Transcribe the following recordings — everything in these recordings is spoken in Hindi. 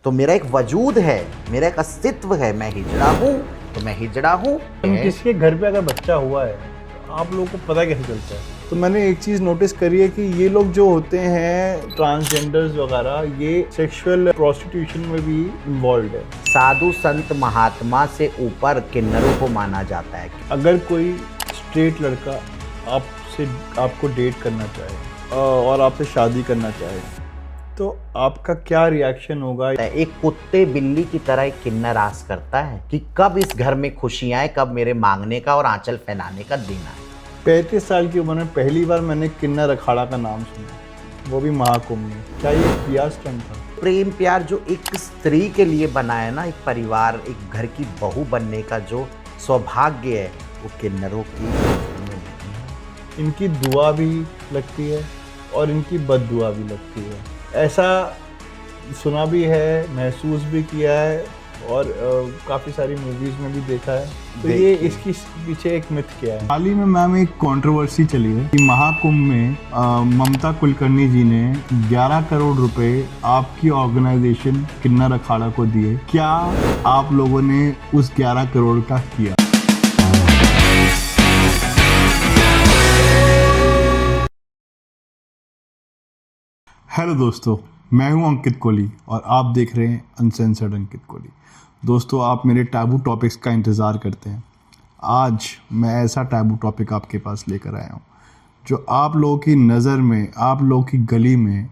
तो मेरा एक वजूद है, मेरा एक अस्तित्व है, मैं हिजड़ा हूँ तो मैं हिजड़ा हूँ। किसी के घर पे अगर बच्चा हुआ है तो आप लोगों को पता कैसे चलता है? तो मैंने एक चीज़ नोटिस करी है कि ये लोग जो होते हैं ट्रांसजेंडर्स वगैरह, ये सेक्सुअल प्रोस्टिट्यूशन में भी इन्वॉल्व है। साधु संत महात्मा से ऊपर किन्नरों को माना जाता है। अगर कोई स्ट्रेट लड़का आपको डेट करना चाहे और आपसे शादी करना चाहे तो आपका क्या रिएक्शन होगा? एक कुत्ते बिल्ली की तरह एक किन्नर आस करता है कि कब इस घर में खुशियां आए, कब मेरे मांगने का और आंचल फैलाने का दिन आए। 35 साल की उम्र में पहली बार मैंने किन्नर अखाड़ा का नाम सुना, वो भी महाकुंभ में। क्या ये पिया स्टंट था? प्रेम प्यार जो एक स्त्री के लिए बना है ना, एक परिवार, एक घर की बहू बनने का जो सौभाग्य है, वो किन्नरों की इनकी दुआ भी लगती है और इनकी बद दुआ भी लगती है। ऐसा सुना भी है, महसूस भी किया है और काफ़ी सारी मूवीज़ में भी देखा है। तो ये इसकी पीछे एक मिथ क्या है? हाल ही में मैम एक कंट्रोवर्सी चली है कि महाकुंभ में ममता कुलकर्णी जी ने 11 करोड़ रुपए आपकी ऑर्गेनाइजेशन किन्नर अखाड़ा को दिए। क्या आप लोगों ने उस 11 करोड़ का किया? हेलो दोस्तों, मैं हूं अंकित कोहली और आप देख रहे हैं अनसेंसर्ड अंकित कोहली। दोस्तों, आप मेरे टैबू टॉपिक्स का इंतज़ार करते हैं। आज मैं ऐसा टैबू टॉपिक आपके पास लेकर आया हूं जो आप लोगों की नज़र में, आप लोगों की गली में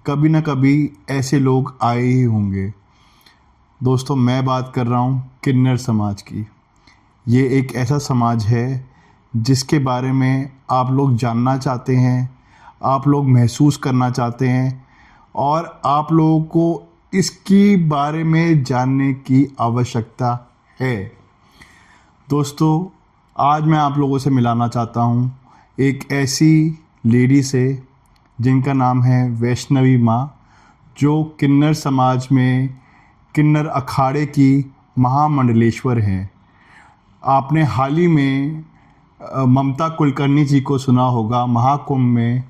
कभी ना कभी ऐसे लोग आए ही होंगे। दोस्तों, मैं बात कर रहा हूं किन्नर समाज की। ये एक ऐसा समाज है जिसके बारे में आप लोग जानना चाहते हैं, आप लोग महसूस करना चाहते हैं और आप लोगों को इसकी बारे में जानने की आवश्यकता है। दोस्तों, आज मैं आप लोगों से मिलाना चाहता हूँ एक ऐसी लेडी से जिनका नाम है वैष्णवी माँ, जो किन्नर समाज में किन्नर अखाड़े की महामंडलेश्वर हैं। आपने हाल ही में ममता कुलकर्णी जी को सुना होगा। महाकुंभ में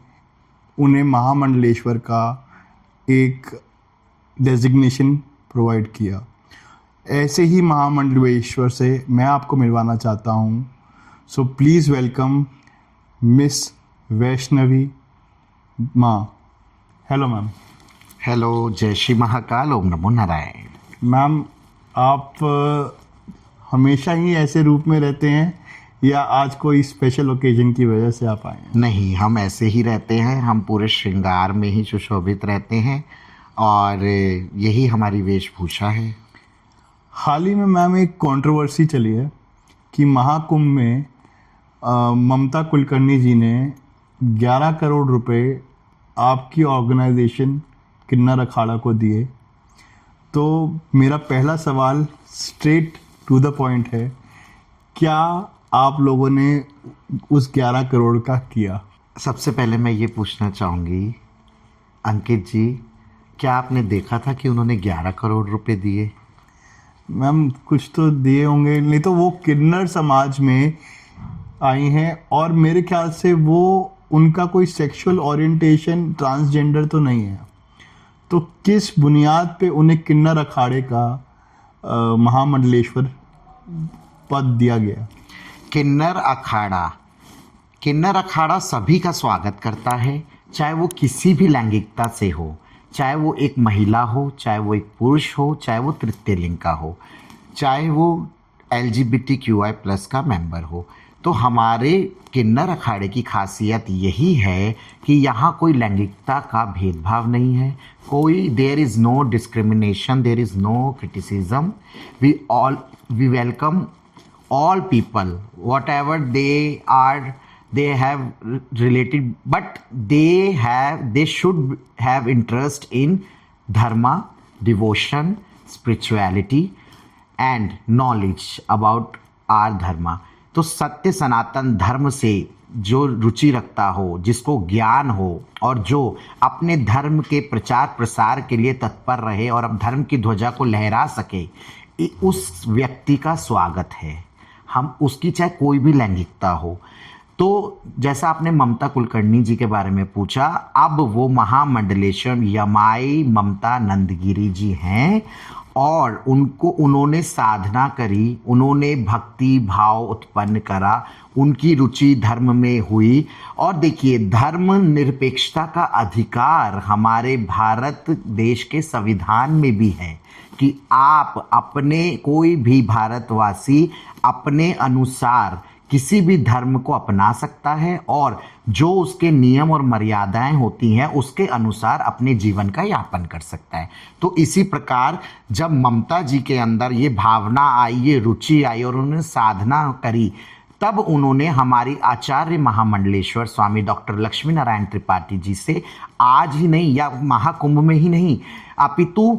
उन्हें महामंडलेश्वर का एक डेजिग्नेशन प्रोवाइड किया। ऐसे ही महामंडलेश्वर से मैं आपको मिलवाना चाहता हूँ। So please welcome miss Vaishnavi ma'am. Hello ma'am. Hello, जय श्री महाकाल, ओम नमो नारायण। मैम, आप हमेशा ही ऐसे रूप में रहते हैं या आज कोई स्पेशल ओकेजन की वजह से आप आए हैं? नहीं, हम ऐसे ही रहते हैं, हम पूरे श्रृंगार में ही सुशोभित रहते हैं और यही हमारी वेशभूषा है। हाल ही में मैम एक कंट्रोवर्सी चली है कि महाकुंभ में ममता कुलकर्णी जी ने 11 करोड़ रुपए आपकी ऑर्गेनाइजेशन किन्नर अखाड़ा को दिए। तो मेरा पहला सवाल स्ट्रेट टू द पॉइंट है, क्या आप लोगों ने उस 11 करोड़ का किया? सबसे पहले मैं ये पूछना चाहूँगी अंकित जी, क्या आपने देखा था कि उन्होंने 11 करोड़ रुपए दिए? मैम, कुछ तो दिए होंगे, नहीं तो वो किन्नर समाज में आई हैं और मेरे ख्याल से वो उनका कोई सेक्सुअल ओरिएंटेशन ट्रांसजेंडर तो नहीं है। तो किस बुनियाद पे उन्हें किन्नर अखाड़े का महामंडलेश्वर पद दिया गया? किन्नर अखाड़ा सभी का स्वागत करता है, चाहे वो किसी भी लैंगिकता से हो, चाहे वो एक महिला हो, चाहे वो एक पुरुष हो, चाहे वो तृतीय लिंग का हो, चाहे वो LGBTQI+ का मेंबर हो। तो हमारे किन्नर अखाड़े की खासियत यही है कि यहाँ कोई लैंगिकता का भेदभाव नहीं है, कोई there is no discrimination, there is no criticism. We welcome all people, whatever they are, they have related, but they should have interest in dharma, devotion, spirituality and knowledge about our dharma। तो सत्य सनातन धर्म से जो रुचि रखता हो, जिसको ज्ञान हो और जो अपने धर्म के प्रचार प्रसार के लिए तत्पर रहे और अब धर्म की ध्वजा को लहरा सके, उस व्यक्ति का स्वागत है। हम उसकी चाहे कोई भी लैंगिकता हो। तो जैसा आपने ममता कुलकर्णी जी के बारे में पूछा, अब वो महामंडलेश्वर यमाई ममता नंदगिरी जी हैं और उन्होंने साधना करी, उन्होंने भक्ति भाव उत्पन्न करा, उनकी रुचि धर्म में हुई। और देखिए, धर्म निरपेक्षता का अधिकार हमारे भारत देश के संविधान में भी है कि आप अपने, कोई भी भारतवासी अपने अनुसार किसी भी धर्म को अपना सकता है और जो उसके नियम और मर्यादाएं होती हैं उसके अनुसार अपने जीवन का यापन कर सकता है। तो इसी प्रकार जब ममता जी के अंदर ये भावना आई, ये रुचि आई और उन्होंने साधना करी, तब उन्होंने हमारी आचार्य महामंडलेश्वर स्वामी डॉक्टर लक्ष्मी नारायण त्रिपाठी जी से आज ही नहीं या महाकुंभ में ही नहीं, अपितु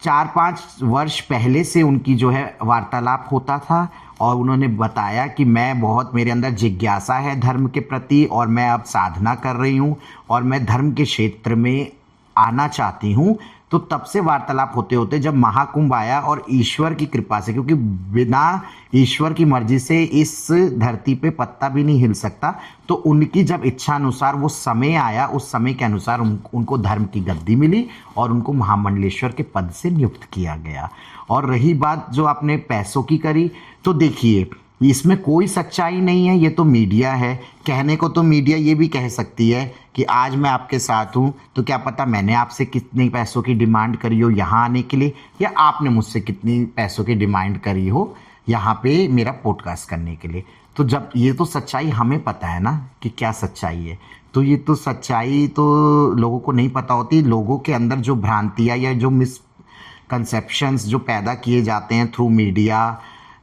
4-5 वर्ष पहले से उनकी जो है वार्तालाप होता था और उन्होंने बताया कि मैं बहुत, मेरे अंदर जिज्ञासा है धर्म के प्रति और मैं अब साधना कर रही हूँ और मैं धर्म के क्षेत्र में आना चाहती हूँ। तो तब से वार्तालाप होते होते जब महाकुंभ आया और ईश्वर की कृपा से, क्योंकि बिना ईश्वर की मर्जी से इस धरती पे पत्ता भी नहीं हिल सकता, तो उनकी जब इच्छा अनुसार वो समय आया, उस समय के अनुसार उनको धर्म की गद्दी मिली और उनको महामंडलेश्वर के पद से नियुक्त किया गया। और रही बात जो आपने पैसों की करी, तो देखिए इसमें कोई सच्चाई नहीं है, ये तो मीडिया है। कहने को तो मीडिया ये भी कह सकती है कि आज मैं आपके साथ हूँ तो क्या पता मैंने आपसे कितने पैसों की डिमांड करी हो यहाँ आने के लिए, या आपने मुझसे कितनी पैसों की डिमांड करी हो यहाँ पे मेरा पॉडकास्ट करने के लिए। तो जब ये तो सच्चाई हमें पता है ना कि क्या सच्चाई है, तो ये तो सच्चाई तो लोगों को नहीं पता होती। लोगों के अंदर जो भ्रांतियाँ या जो मिसकंसेप्शंस जो पैदा किए जाते हैं थ्रू मीडिया,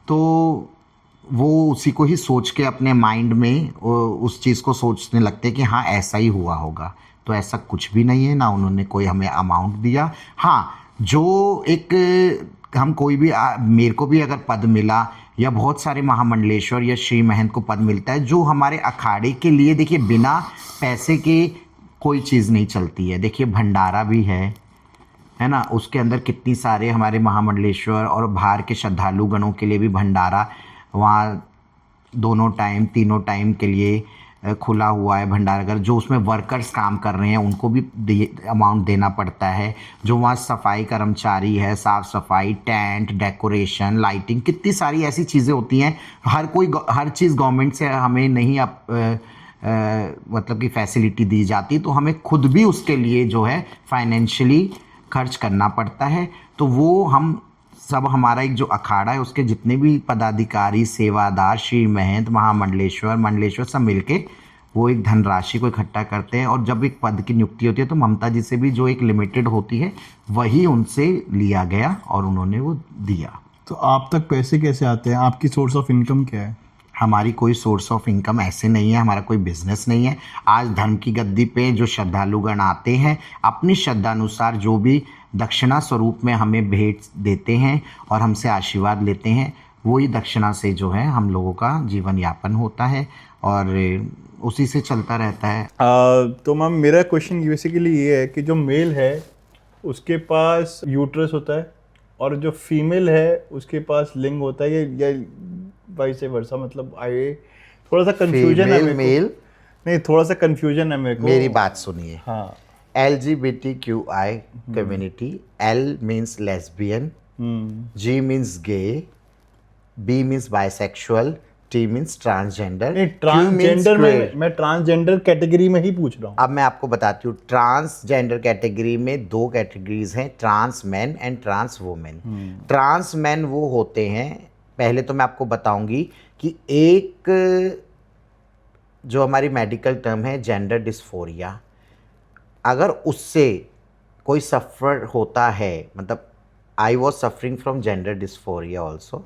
तो वो उसी को ही सोच के अपने माइंड में उस चीज़ को सोचने लगते हैं कि हाँ ऐसा ही हुआ होगा। तो ऐसा कुछ भी नहीं है, ना उन्होंने कोई हमें अमाउंट दिया। हाँ, जो एक हम कोई भी मेरे को भी अगर पद मिला या बहुत सारे महामंडलेश्वर या श्री महंत को पद मिलता है जो हमारे अखाड़े के लिए, देखिए बिना पैसे के कोई चीज़ नहीं चलती है। देखिए भंडारा भी है ना, उसके अंदर कितनी सारे हमारे महामंडलेश्वर और बाहर के श्रद्धालु गणों के लिए भी भंडारा वहाँ दोनों टाइम तीनों टाइम के लिए खुला हुआ है भंडारघर। जो उसमें वर्कर्स काम कर रहे हैं उनको भी अमाउंट देना पड़ता है। जो वहाँ सफाई कर्मचारी है, साफ़ सफाई, टेंट, डेकोरेशन, लाइटिंग, कितनी सारी ऐसी चीज़ें होती हैं। हर चीज़ गवर्नमेंट से हमें नहीं मतलब कि फैसिलिटी दी जाती, तो हमें खुद भी उसके लिए जो है फाइनेंशियली खर्च करना पड़ता है। तो वो हम सब, हमारा एक जो अखाड़ा है उसके जितने भी पदाधिकारी, सेवादार, श्री महंत, मंडलेश्वर सब मिलके वो एक धनराशि को इकट्ठा करते हैं। और जब एक पद की नियुक्ति होती है तो ममता जी से भी जो एक लिमिटेड होती है वही उनसे लिया गया और उन्होंने वो दिया। तो आप तक पैसे कैसे आते हैं? आपकी सोर्स ऑफ इनकम क्या है? हमारी कोई सोर्स ऑफ इनकम ऐसे नहीं है, हमारा कोई बिजनेस नहीं है। आज धर्म की गद्दी पे जो श्रद्धालुगण आते हैं अपनी श्रद्धानुसार जो भी दक्षिणा स्वरूप में हमें भेंट देते हैं और हमसे आशीर्वाद लेते हैं, वही दक्षिणा से जो है हम लोगों का जीवन यापन होता है और उसी से चलता रहता है। तो मैम मेरा क्वेश्चन बेसिकली ये है कि जो मेल है उसके पास यूट्रस होता है और जो फीमेल है उसके पास लिंग होता है, या वाइस वर्सा? मतलब थोड़ा सा कंफ्यूजन है मेल नहीं, थोड़ा सा कंफ्यूजन है मेरे को। मेरी बात सुनिए। हाँ, LGBTQI community, L means lesbian, G means gay, B means bisexual, T means transgender। नहीं, ट्रांसजेंडर में मैं ट्रांसजेंडर कैटेगरी में ही पूछ रहा हूँ। अब मैं आपको बताती हूँ, ट्रांसजेंडर कैटेगरी में 2 कैटेगरीज हैं, trans man and trans women. Trans man वो होते हैं, पहले तो मैं आपको बताऊंगी कि एक जो हमारी मेडिकल टर्म है जेंडर डिस्फोरिया, अगर उससे कोई सफ़र होता है, मतलब I was suffering from gender dysphoria also,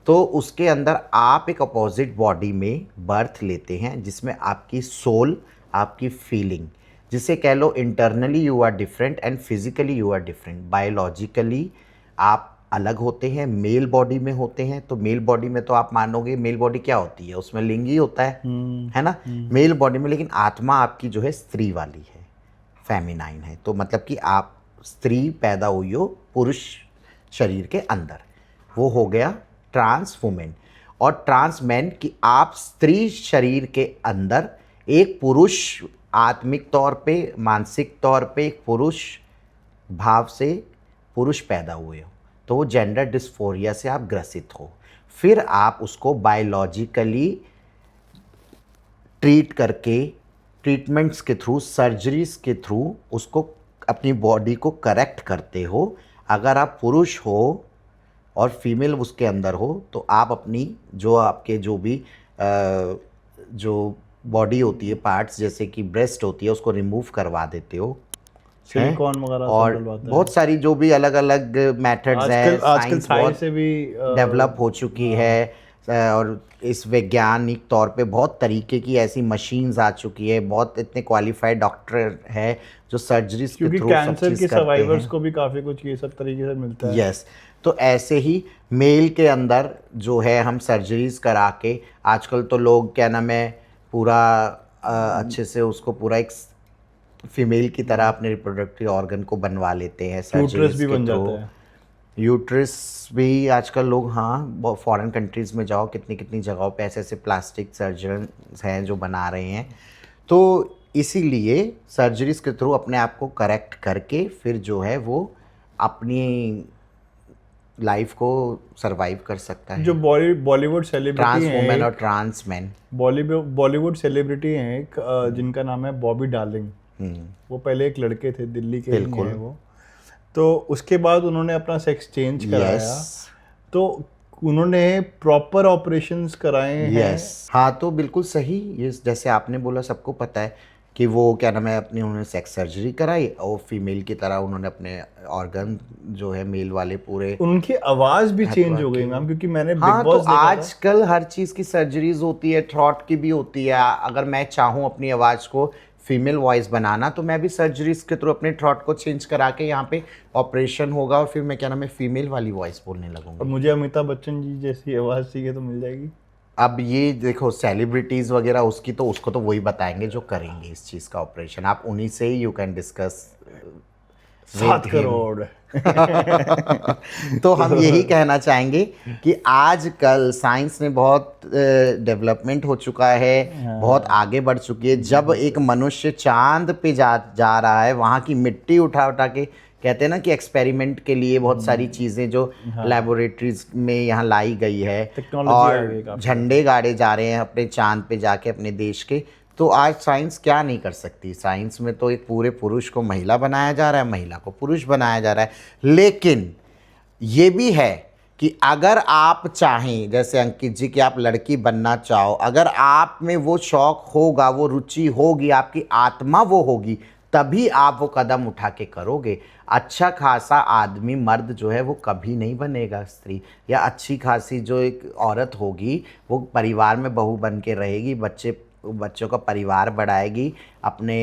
तो उसके अंदर आप एक अपोजिट बॉडी में बर्थ लेते हैं जिसमें आपकी सोल, आपकी फीलिंग, जिसे कह लो internally you are different and physically you are different. Biologically आप अलग होते हैं, मेल बॉडी में होते हैं। तो मेल बॉडी में तो आप मानोगे मेल बॉडी क्या होती है, उसमें लिंग ही होता है ना, मेल बॉडी में। लेकिन आत्मा आपकी जो है स्त्री वाली है, फेमिनाइन है। तो मतलब कि आप स्त्री पैदा हुई हो पुरुष शरीर के अंदर, वो हो गया ट्रांस वुमेन। और ट्रांस मैन कि आप स्त्री शरीर के अंदर एक पुरुष आत्मिक तौर पे, मानसिक तौर पे एक पुरुष भाव से पुरुष पैदा हुए हो, तो वो जेंडर डिस्फोरिया से आप ग्रसित हो। फिर आप उसको बायोलॉजिकली ट्रीट करके, ट्रीटमेंट्स के थ्रू, सर्जरीज के थ्रू उसको अपनी बॉडी को करेक्ट करते हो। अगर आप पुरुष हो और फीमेल उसके अंदर हो तो आप अपनी जो आपके जो भी जो बॉडी होती है पार्ट्स, जैसे कि ब्रेस्ट होती है, उसको रिमूव करवा देते हो। सिलिकॉन वगैरह सब और डलवाते हैं। बहुत सारी जो भी अलग अलग मेथड्स हैं, आजकल साइंस थाई बहुत से भी डेवलप हो चुकी है। और इस वैज्ञानिक तौर पे बहुत तरीके की ऐसी मशीन्स आ चुकी है, बहुत इतने क्वालिफाइड डॉक्टर हैं जो सर्जरीज के क्योंकि थ्रू सब कैंसर चीज़ के करते सर्वाइवर्स हैं। को भी काफी कुछ ये सब तरीके से मिलता है। यस, तो ऐसे ही मेल के अंदर जो है हम सर्जरीज करा के, आजकल तो लोग क्या नाम है पूरा अच्छे से उसको पूरा एक फीमेल की तरह अपने रिप्रोडक्टिव ऑर्गन को बनवा लेते हैं यूट्रस सर्जरीज भी के बन थ्रू। जाता है। यूट्रस भी आजकल लोग, हाँ, फॉरेन कंट्रीज़ में जाओ, कितनी कितनी जगहों पे ऐसे ऐसे प्लास्टिक सर्जन हैं जो बना रहे हैं। तो इसीलिए सर्जरीज के थ्रू अपने आप को करेक्ट करके फिर जो है वो अपनी लाइफ को सरवाइव कर सकता है। जो बॉलीवुड सेलिब्रिटी ट्रांस हैं, वुमेन और ट्रांस मैन। बॉलीवुड सेलिब्रिटी हैं एक जिनका नाम है बॉबी डार्लिंग। वो पहले एक लड़के थे, दिल्ली के ही बिल्कुल। हैं वो। तो उसके बाद उन्होंने अपना सेक्स चेंज कराया। यस, तो उन्होंने प्रॉपर ऑपरेशंस कराए हैं। यस, हाँ, तो बिल्कुल सही। ये जैसे आपने बोला, सबको पता है कि वो क्या नाम है अपनी उन्होंने सेक्स सर्जरी कराई और फीमेल की तरह उन्होंने अपने ऑर्गन जो है मेल वाले पूरे। उनकी आवाज भी चेंज हो गई मैम, क्योंकि मैंने हाँ, बिग तो बॉस देखा था। आजकल हर चीज़ की सर्जरीज होती है, थ्रॉट की भी होती है। अगर मैं चाहूँ अपनी आवाज़ को फीमेल वॉइस बनाना तो मैं भी सर्जरीज के थ्रू अपने थ्रॉट को चेंज करा के यहाँ पे ऑपरेशन होगा और फिर मैं क्या नाम है फीमेल वाली वॉइस बोलने और लगूंगा। मुझे अमिताभ बच्चन जी जैसी आवाज चाहिए तो मिल जाएगी। अब ये देखो सेलिब्रिटीज़ वगैरह उसकी तो उसको तो वही बताएंगे जो करेंगे इस चीज़ का ऑपरेशन। आप उन्हीं से ही यू कैन डिस्कस 7 करोड़। तो हम यही कहना चाहेंगे कि आजकल साइंस में बहुत डेवलपमेंट हो चुका है, बहुत आगे बढ़ चुकी है। जब एक मनुष्य चांद पे जा रहा है, वहाँ की मिट्टी उठा उठा के, कहते हैं ना कि एक्सपेरिमेंट के लिए बहुत सारी चीज़ें जो लेबोरेटरीज में यहाँ लाई गई है, टेक्नोलॉजी आ गई और काफी। झंडे गाड़े जा रहे हैं अपने चांद पे जाके अपने देश के। तो आज साइंस क्या नहीं कर सकती। साइंस में तो एक पूरे पुरुष को महिला बनाया जा रहा है, महिला को पुरुष बनाया जा रहा है। लेकिन ये भी है कि अगर आप चाहें, जैसे अंकित जी, कि आप लड़की बनना चाहो, अगर आप में वो शौक होगा, वो रुचि होगी, आपकी आत्मा वो होगी, तभी आप वो कदम उठा के करोगे। अच्छा खासा आदमी, मर्द जो है वो कभी नहीं बनेगा स्त्री, या अच्छी खासी जो एक औरत होगी वो परिवार में बहू बन के रहेगी, बच्चों का परिवार बढ़ाएगी, अपने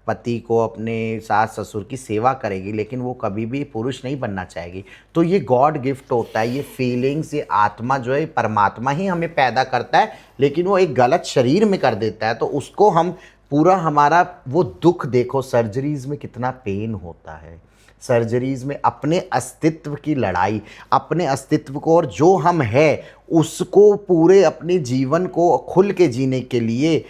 पति को, अपने सास ससुर की सेवा करेगी, लेकिन वो कभी भी पुरुष नहीं बनना चाहेगी। तो ये गॉड गिफ्ट होता है, ये फीलिंग्स, ये आत्मा जो है परमात्मा ही हमें पैदा करता है, लेकिन वो एक गलत शरीर में कर देता है। तो उसको हम पूरा, हमारा वो दुख देखो, सर्जरीज में कितना पेन होता है। सर्जरीज में अपने अस्तित्व की लड़ाई, अपने अस्तित्व को और जो हम है उसको पूरे अपने जीवन को खुल के जीने के लिए,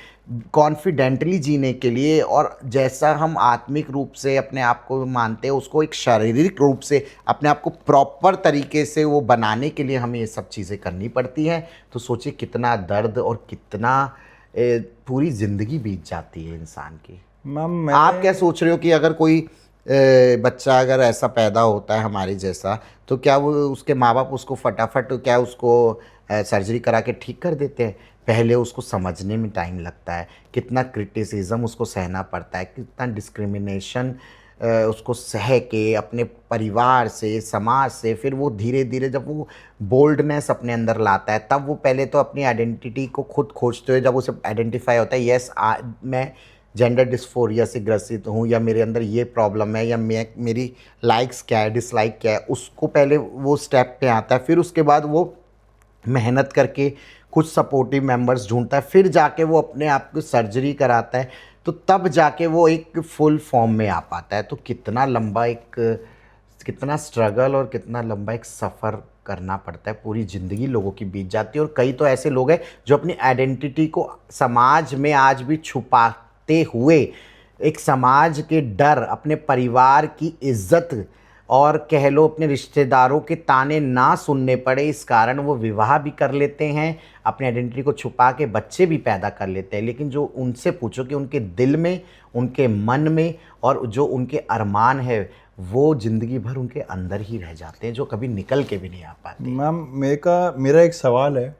कॉन्फिडेंटली जीने के लिए, और जैसा हम आत्मिक रूप से अपने आप को मानते हैं उसको एक शारीरिक रूप से अपने आप को प्रॉपर तरीके से वो बनाने के लिए हमें ये सब चीज़ें करनी पड़ती हैं। तो सोचिए कितना दर्द और कितना पूरी ज़िंदगी बीत जाती है इंसान की। मैम आप क्या सोच रहे हो कि अगर कोई बच्चा अगर ऐसा पैदा होता है हमारे जैसा, तो क्या वो उसके माँ बाप उसको फटाफट क्या उसको सर्जरी करा के ठीक कर देते हैं? पहले उसको समझने में टाइम लगता है, कितना क्रिटिसिज्म उसको सहना पड़ता है, कितना डिस्क्रिमिनेशन उसको सह के अपने परिवार से, समाज से, फिर वो धीरे धीरे जब वो बोल्डनेस अपने अंदर लाता है, तब वो पहले तो अपनी आइडेंटिटी को खुद खोजते हुए जब उसे आइडेंटिफाई होता है, यस मैं जेंडर डिस्फोरिया से ग्रसित हूँ, या मेरे अंदर ये प्रॉब्लम है, या मेरी लाइक्स क्या है, डिसलाइक क्या है, उसको पहले वो स्टेप पे आता है। फिर उसके बाद वो मेहनत करके कुछ सपोर्टिव मेंबर्स ढूंढता है, फिर जाके वो अपने आप को सर्जरी कराता है, तो तब जाके वो एक फुल फॉर्म में आ पाता है। तो कितना लंबा एक कितना स्ट्रगल और कितना लंबा एक सफ़र करना पड़ता है, पूरी ज़िंदगी लोगों की बीत जाती है। और कई तो ऐसे लोग हैं जो अपनी आइडेंटिटी को समाज में आज भी छुपाते हुए, एक समाज के डर, अपने परिवार की इज्जत और कह लो अपने रिश्तेदारों के ताने ना सुनने पड़े, इस कारण वो विवाह भी कर लेते हैं, अपनी आइडेंटिटी को छुपा के बच्चे भी पैदा कर लेते हैं। लेकिन जो उनसे पूछो कि उनके दिल में, उनके मन में और जो उनके अरमान है, वो ज़िंदगी भर उनके अंदर ही रह जाते हैं, जो कभी निकल के भी नहीं आ पाते। मैम मेरा एक सवाल है,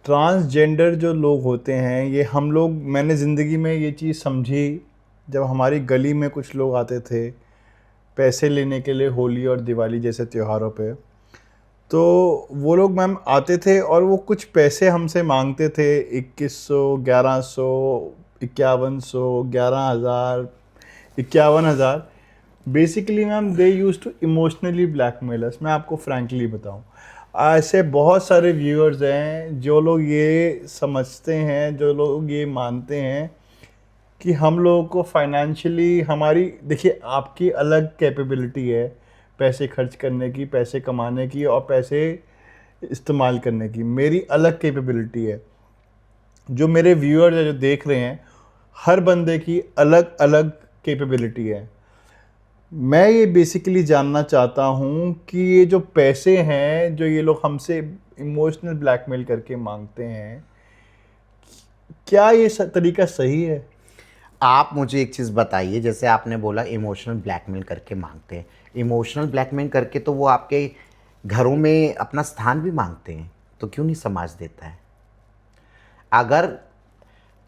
ट्रांसजेंडर जो लोग होते हैं, ये हम लोग, मैंने ज़िंदगी में ये चीज़ समझी जब हमारी गली में कुछ लोग आते थे पैसे लेने के लिए होली और दिवाली जैसे त्योहारों पे, तो वो लोग मैम आते थे और वो कुछ पैसे हमसे मांगते थे, 2100, 1100, 5100, 11,000, 51,000। Basically ma'am they use to emotionally blackmail us. मैं आपको फ्रैंकली बताऊं, ऐसे बहुत सारे व्यूअर्स हैं जो लोग ये समझते हैं, जो लोग ये मानते हैं कि हम लोगों को फाइनेंशियली, हमारी, देखिए आपकी अलग कैपेबिलिटी है पैसे खर्च करने की, पैसे कमाने की और पैसे इस्तेमाल करने की, मेरी अलग कैपेबिलिटी है। जो मेरे व्यूअर्स हैं जो देख रहे हैं, हर बंदे की अलग अलग कैपेबिलिटी है। मैं ये बेसिकली जानना चाहता हूँ कि ये जो पैसे हैं जो ये लोग हमसे इमोशनल ब्लैकमेल करके मांगते हैं, क्या ये तरीका सही है? आप मुझे एक चीज़ बताइए, जैसे आपने बोला इमोशनल ब्लैकमेल करके मांगते हैं, इमोशनल ब्लैकमेल करके तो वो आपके घरों में अपना स्थान भी मांगते हैं, तो क्यों नहीं समाज देता है? अगर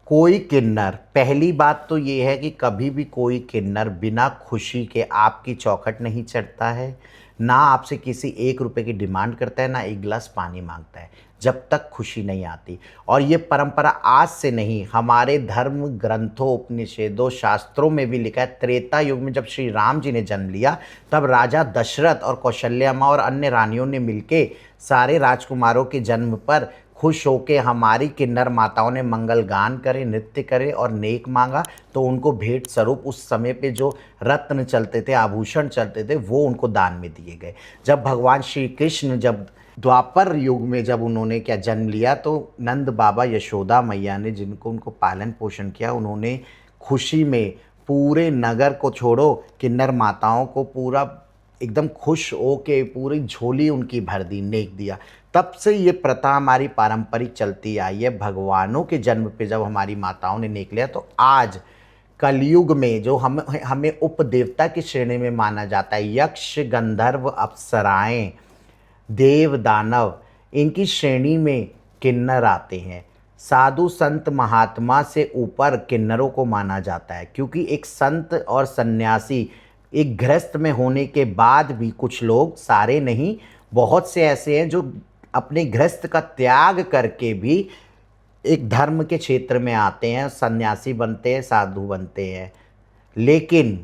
कोई किन्नर, पहली बात तो ये है कि कभी भी कोई किन्नर बिना खुशी के आपकी चौखट नहीं चढ़ता है, ना आपसे किसी 1 रुपए की डिमांड करता है, ना 1 गिलास पानी मांगता है, जब तक खुशी नहीं आती। और ये परंपरा आज से नहीं, हमारे धर्म ग्रंथों, उपनिषदों, शास्त्रों में भी लिखा है। त्रेता युग में जब श्री राम जी ने जन्म लिया, तब राजा दशरथ और कौशल्या माँ और अन्य रानियों ने मिलके सारे राजकुमारों के जन्म पर खुश होके हमारी किन्नर माताओं ने मंगल गान करे, नृत्य करे और नेक मांगा, तो उनको भेंट स्वरूप उस समय पे जो रत्न चलते थे, आभूषण चलते थे, वो उनको दान में दिए गए। जब भगवान श्री कृष्ण जब द्वापर युग में जब उन्होंने क्या जन्म लिया, तो नंद बाबा, यशोदा मैया ने जिनको उनको पालन पोषण किया, उन्होंने खुशी में पूरे नगर को छोड़ो, किन्नर माताओं को पूरा एकदम खुश हो के पूरी झोली उनकी भर दी, नेक दिया। तब से ये प्रथा हमारी पारंपरिक चलती आई है। भगवानों के जन्म पे जब हमारी माताओं ने नेक लिया, तो आज कलयुग में जो हमें उपदेवता की श्रेणी में माना जाता है, यक्ष, गंधर्व, अप्सराएं, देव, दानव, इनकी श्रेणी में किन्नर आते हैं। साधु संत महात्मा से ऊपर किन्नरों को माना जाता है, क्योंकि एक संत और सन्यासी एक गृहस्थ में होने के बाद भी कुछ लोग, सारे नहीं, बहुत से ऐसे हैं जो अपने गृहस्थ का त्याग करके भी एक धर्म के क्षेत्र में आते हैं, सन्यासी बनते हैं, साधु बनते हैं। लेकिन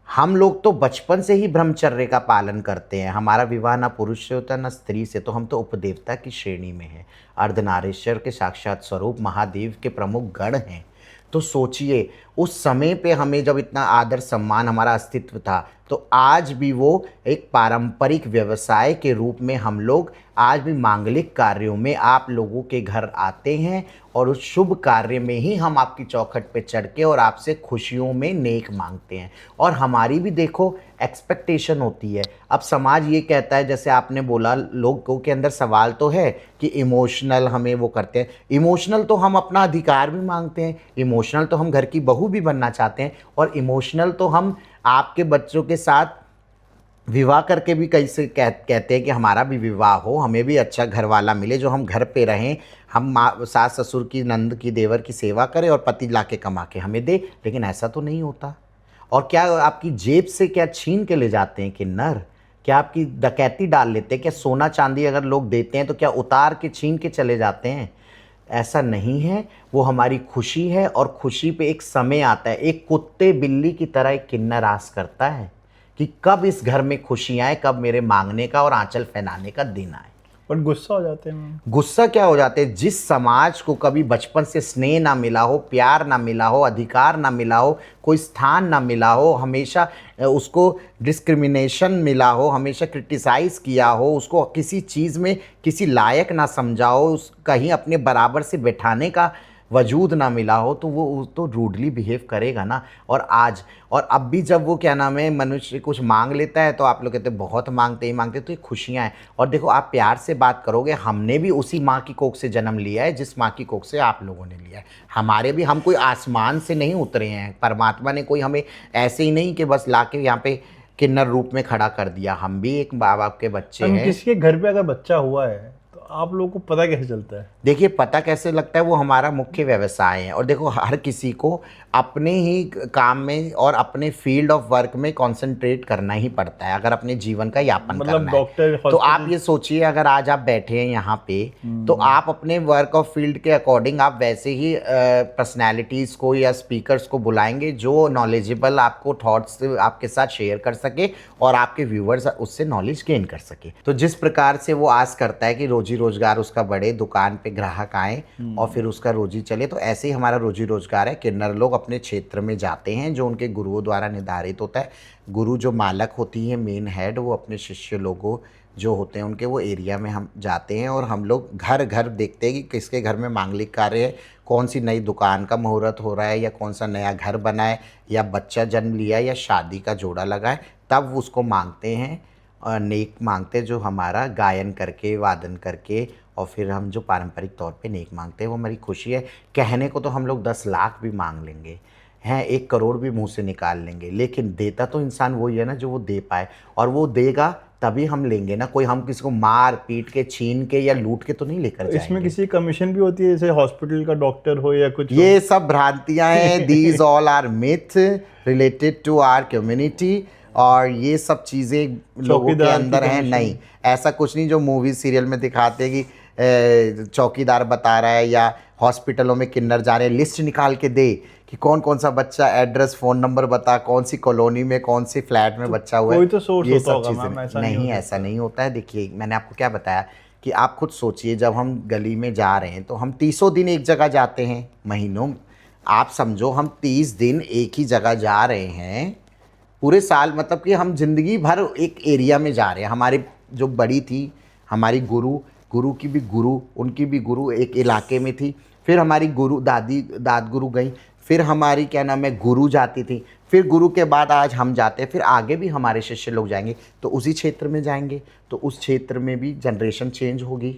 हम लोग तो बचपन से ही ब्रह्मचर्य का पालन करते हैं। हमारा विवाह ना पुरुष से होता है ना स्त्री से, तो हम तो उपदेवता की श्रेणी में हैं, अर्धनारीश्वर के साक्षात स्वरूप महादेव के प्रमुख गण हैं। तो सोचिए, उस समय पे हमें जब इतना आदर सम्मान, हमारा अस्तित्व था, तो आज भी वो एक पारंपरिक व्यवसाय के रूप में हम लोग आज भी मांगलिक कार्यों में आप लोगों के घर आते हैं, और उस शुभ कार्य में ही हम आपकी चौखट पे चढ़ के और आपसे खुशियों में नेक मांगते हैं। और हमारी भी देखो एक्सपेक्टेशन होती है। अब समाज ये कहता है, जैसे आपने बोला, लोगों के अंदर सवाल तो है कि इमोशनल हमें वो करते हैं। इमोशनल तो हम अपना अधिकार भी मांगते हैं, इमोशनल तो हम घर की बहू भी बनना चाहते हैं, और इमोशनल तो हम आपके बच्चों के साथ विवाह करके भी कैसे कहते हैं कि हमारा भी विवाह हो, हमें भी अच्छा घर वाला मिले, जो हम घर पे रहें, हम माँ, सास ससुर की, नंद की, देवर की सेवा करें और पति ला के कमा के हमें दे। लेकिन ऐसा तो नहीं होता। और क्या आपकी जेब से क्या छीन के ले जाते हैं किन्नर? क्या आपकी डकैती डाल लेते हैं? क्या सोना चांदी अगर लोग देते हैं तो क्या उतार के छीन के चले जाते हैं? ऐसा नहीं है। वो हमारी खुशी है, और खुशी पे एक समय आता है, एक कुत्ते बिल्ली की तरह एक किन्नर आस करता है कि कब इस घर में खुशी आए, कब मेरे मांगने का और आंचल फैलाने का दिन आए। बट गुस्सा हो जाते हैं। गुस्सा क्या हो जाते हैं? जिस समाज को कभी बचपन से स्नेह ना मिला हो, प्यार ना मिला हो, अधिकार ना मिला हो, कोई स्थान ना मिला हो, हमेशा उसको डिस्क्रिमिनेशन मिला हो, हमेशा क्रिटिसाइज किया हो, उसको किसी चीज़ में किसी लायक ना समझा हो, उस कहीं अपने बराबर से बैठाने का वजूद ना मिला हो, तो वो तो रूडली बिहेव करेगा ना। और आज और अब भी जब वो क्या नाम है मनुष्य कुछ मांग लेता है तो आप लोग कहते हैं बहुत मांगते ही मांगते, तो ये खुशियाँ हैं। और देखो आप प्यार से बात करोगे, हमने भी उसी माँ की कोख से जन्म लिया है जिस माँ की कोख से आप लोगों ने लिया है। हमारे भी, हम कोई आसमान से नहीं उतरे हैं, परमात्मा ने कोई हमें ऐसे ही नहीं कि बस ला के यहाँ पे किन्नर रूप में खड़ा कर दिया। हम भी एक माँ बाप के बच्चे हैं। किसी के घर पे अगर बच्चा हुआ है तो आप लोगों को पता कैसे चलता है? देखिए पता कैसे लगता है, वो हमारा मुख्य व्यवसाय है। और देखो हर किसी को अपने ही काम में और अपने फील्ड ऑफ वर्क में कंसंट्रेट करना ही पड़ता है अगर अपने जीवन का यापन मतलब करना डॉक्टर, है। तो आप ये सोचिए, अगर आज आप बैठे हैं यहाँ पे, तो आप अपने वर्क ऑफ फील्ड के अकॉर्डिंग आप वैसे ही पर्सनैलिटीज़ को या स्पीकर्स को बुलाएंगे जो नॉलेजेबल आपको थॉट्स आपके साथ शेयर कर सके और आपके व्यूवर्स उससे नॉलेज गेन कर सके। तो जिस प्रकार से वो आस करता है कि रोजी रोजगार उसका बढ़े, दुकान पे ग्राहक आए और फिर उसका रोजी चले, तो ऐसे ही हमारा रोजी रोजगार है। किन्नर लोग अपने क्षेत्र में जाते हैं जो उनके गुरुओं द्वारा निर्धारित होता है। गुरु जो मालक होती है, मेन हेड, वो अपने शिष्य लोगों जो होते हैं उनके वो एरिया में हम जाते हैं और हम लोग घर घर देखते हैं कि किसके घर में मांगलिक कार्य है, कौन सी नई दुकान का मुहूर्त हो रहा है, या कौन सा नया घर बना है, या बच्चा जन्म लिया है, या शादी का जोड़ा लगा है। तब उसको मांगते हैं, नेक मांगते हैं, जो हमारा गायन करके, वादन करके, और फिर हम जो पारंपरिक तौर पे नेक मांगते हैं वो हमारी खुशी है। कहने को तो हम लोग 10 लाख भी मांग लेंगे हैं, 1 करोड़ भी मुंह से निकाल लेंगे, लेकिन देता तो इंसान वही है ना जो वो दे पाए। और वो देगा तभी हम लेंगे ना, कोई हम किसी को मार पीट के, छीन के या लूट के तो नहीं लेकर जाएंगे। इसमें किसी कमीशन भी होती है, जैसे हॉस्पिटल का डॉक्टर हो या कुछ? ये सब भ्रांतियां हैं। These all are myth related to our community, और ये सब चीज़ें लोगों के अंदर हैं। नहीं, ऐसा कुछ नहीं जो मूवी सीरियल में दिखाते हैं कि चौकीदार बता रहा है या हॉस्पिटलों में किन्नर जा रहे हैं, लिस्ट निकाल के दे कि कौन कौन सा बच्चा, एड्रेस, फ़ोन नंबर बता, कौन सी कॉलोनी में, कौन सी फ्लैट में बच्चा हुआ है। कोई तो सोर्स ये होता सब होगा चीज़ें मैम, ऐसा नहीं, ऐसा नहीं होता है। देखिए मैंने आपको क्या बताया कि आप खुद सोचिए, जब हम गली में जा रहे हैं तो हम 30 दिन एक जगह जाते हैं, महीनों, आप समझो हम 30 दिन एक ही जगह जा रहे हैं पूरे साल। मतलब कि हम जिंदगी भर एक एरिया में जा रहे हैं। हमारी जो बड़ी थी, हमारी गुरु की भी गुरु, उनकी भी गुरु एक इलाके में थी, फिर हमारी गुरु दादी दाद गुरु गई, फिर हमारी क्या नाम है गुरु जाती थी, फिर गुरु के बाद आज हम जाते हैं, फिर आगे भी हमारे शिष्य लोग जाएंगे तो उसी क्षेत्र में जाएंगे। तो उस क्षेत्र में भी जनरेशन चेंज होगी,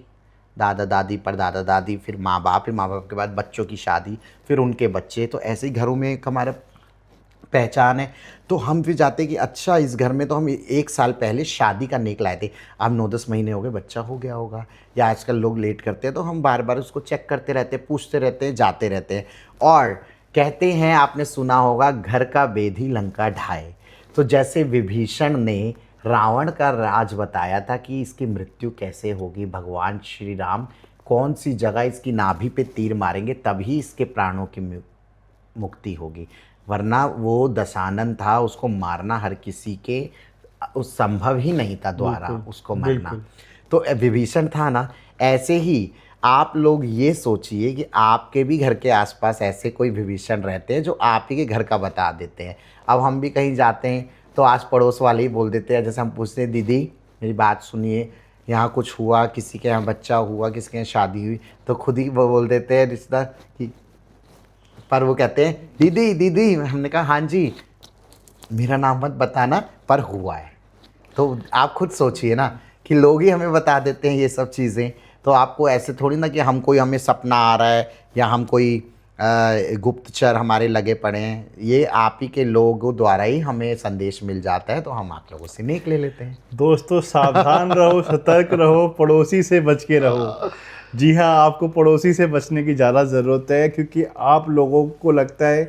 दादा दादी, परदादा दादी, फिर माँ बाप, फिर माँ बाप के बाद बच्चों की शादी, फिर उनके बच्चे। तो ऐसे ही घरों में एक हमारा पहचान है। तो हम फिर जाते कि अच्छा इस घर में तो हम 1 साल पहले शादी का नेक लाए थे, अब 9-10 महीने हो गए बच्चा हो गया होगा, या आजकल लोग लेट करते हैं तो हम बार बार उसको चेक करते रहते हैं, पूछते रहते हैं, जाते रहते हैं। और कहते हैं, आपने सुना होगा, घर का बेधी लंका ढाए। तो जैसे विभीषण ने रावण का राज बताया था कि इसकी मृत्यु कैसे होगी, भगवान श्री राम कौन सी जगह इसकी नाभि पे तीर मारेंगे तभी इसके प्राणों की मुक्ति होगी, वरना वो दशानन था, उसको मारना हर किसी के उस संभव ही नहीं था द्वारा उसको मारना। तो विभीषण था ना। ऐसे ही आप लोग ये सोचिए कि आपके भी घर के आसपास ऐसे कोई विभीषण रहते हैं जो आप ही के घर का बता देते हैं। अब हम भी कहीं जाते हैं तो आस पड़ोस वाले ही बोल देते हैं। जैसे हम पूछते हैं, दीदी मेरी बात सुनिए, यहाँ कुछ हुआ, किसी के यहाँ बच्चा हुआ, किसी के यहाँ शादी हुई, तो खुद ही वो बोल देते हैं रिश्तेदार कि, पर वो कहते हैं दीदी दीदी। हमने कहा हाँ जी, मेरा नाम मत बताना पर हुआ है। तो आप खुद सोचिए ना कि लोग ही हमें बता देते हैं ये सब चीज़ें। तो आपको ऐसे थोड़ी ना कि हम कोई, हमें सपना आ रहा है या हम कोई गुप्तचर हमारे लगे पड़े हैं, ये आप ही के लोगों द्वारा ही हमें संदेश मिल जाता है, तो हम आप लोगों से नेक ले लेते हैं। दोस्तों सावधान रहो, सतर्क रहो, पड़ोसी से बच के रहो। जी हाँ, आपको पड़ोसी से बचने की ज़्यादा ज़रूरत है, क्योंकि आप लोगों को लगता है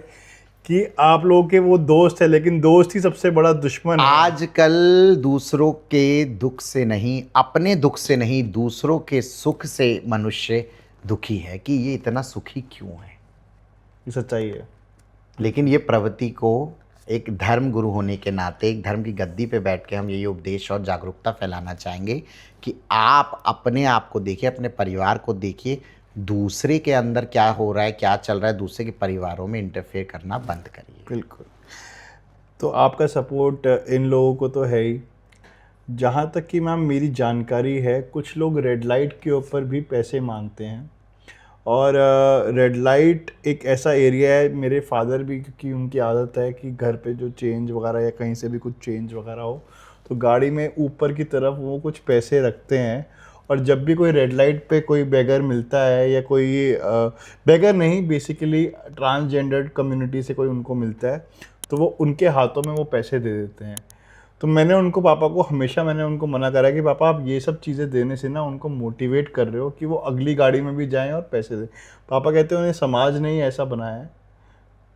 कि आप लोगों के वो दोस्त है, लेकिन दोस्त ही सबसे बड़ा दुश्मन है। आजकल दूसरों के दुख से नहीं, अपने दुख से नहीं, दूसरों के सुख से मनुष्य दुखी है कि ये इतना सुखी क्यों है। ये सच्चाई है। लेकिन ये प्रवृत्ति को एक धर्म गुरु होने के नाते, एक धर्म की गद्दी पे बैठ के हम यही उपदेश और जागरूकता फैलाना चाहेंगे कि आप अपने आप को देखिए, अपने परिवार को देखिए, दूसरे के अंदर क्या हो रहा है, क्या चल रहा है, दूसरे के परिवारों में इंटरफेयर करना बंद करिए। बिल्कुल। तो आपका सपोर्ट इन लोगों को तो है ही। जहाँ तक कि मैम मेरी जानकारी है, कुछ लोग रेड लाइट के ऊपर भी पैसे मांगते हैं। और रेड लाइट एक ऐसा एरिया है, मेरे फादर भी, क्योंकि उनकी आदत है कि घर पे जो चेंज वगैरह या कहीं से भी कुछ चेंज वगैरह हो तो गाड़ी में ऊपर की तरफ वो कुछ पैसे रखते हैं। और जब भी कोई रेड लाइट पे कोई बेगर मिलता है या कोई बेगर नहीं, बेसिकली ट्रांसजेंडर्ड कम्युनिटी से कोई उनको मिलता है तो वो उनके हाथों में वो पैसे दे देते हैं। तो मैंने उनको, पापा को हमेशा मैंने उनको मना करा कि पापा आप ये सब चीज़ें देने से ना उनको मोटिवेट कर रहे हो कि वो अगली गाड़ी में भी जाएं और पैसे दें। पापा कहते हैं उन्हें समाज ने ही ऐसा बनाया है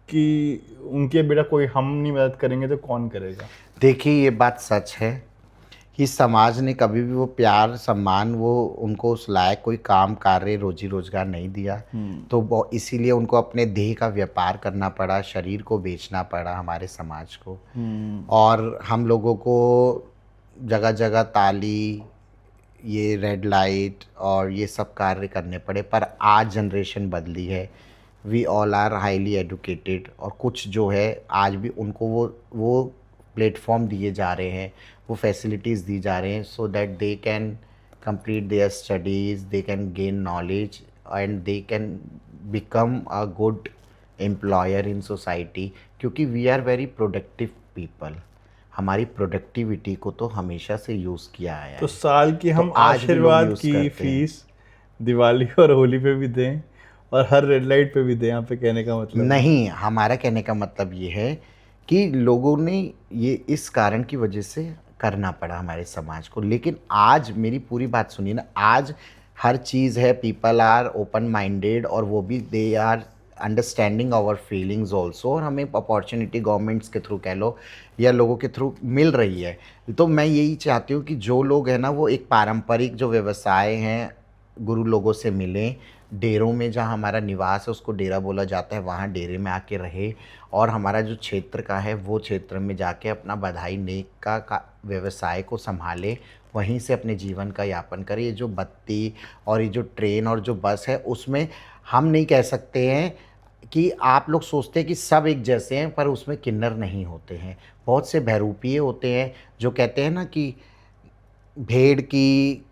कि उनके बेटा कोई हम नहीं मदद करेंगे तो कौन करेगा। देखिए, ये बात सच है कि समाज ने कभी भी वो प्यार, सम्मान, वो उनको उस लायक कोई काम, कार्य, रोजी रोजगार नहीं दिया। तो इसीलिए उनको अपने देह का व्यापार करना पड़ा, शरीर को बेचना पड़ा हमारे समाज को। और हम लोगों को जगह जगह ताली, ये रेड लाइट और ये सब कार्य करने पड़े। पर आज जनरेशन बदली है, we all are highly educated, और कुछ जो है आज भी उनको वो प्लेटफॉर्म दिए जा रहे हैं, वो फैसिलिटीज़ दी जा रहे हैं, so that they can complete their studies, they can gain knowledge and they can become a good employer in society. क्योंकि we are very productive people, हमारी प्रोडक्टिविटी को तो हमेशा से यूज़ किया है। तो साल की हम तो आज भी लोग आशीर्वाद use की करते हैं। फीस दिवाली और होली पे भी दें और हर रेड लाइट पे भी दें, यहाँ पे कहने का मतलब नहीं, हमारा कहने का मतलब ये है कि लोगों ने ये इस कारण की वजह से करना पड़ा हमारे समाज को। लेकिन आज मेरी पूरी बात सुनिए ना, आज हर चीज़ है, पीपल आर ओपन माइंडेड, और वो भी they are understanding our feelings also, और हमें अपॉर्चुनिटी गवर्नमेंट्स के थ्रू कह लो या लोगों के थ्रू मिल रही है। तो मैं यही चाहती हूँ कि जो लोग हैं ना, वो एक पारंपरिक जो व्यवसाय हैं, गुरु लोगों से मिलें, डेरों में जहाँ हमारा निवास है उसको डेरा बोला जाता है, वहाँ डेरे में आके रहे, और हमारा जो क्षेत्र का है वो क्षेत्र में जाके अपना बधाई नेक का व्यवसाय को संभाले, वहीं से अपने जीवन का यापन करें। ये जो बत्ती और ये जो ट्रेन और जो बस है, उसमें हम नहीं कह सकते हैं कि आप लोग सोचते हैं कि सब एक जैसे हैं, पर उसमें किन्नर नहीं होते हैं, बहुत से बहरूपिये होते हैं जो कहते हैं ना कि भेड़ की,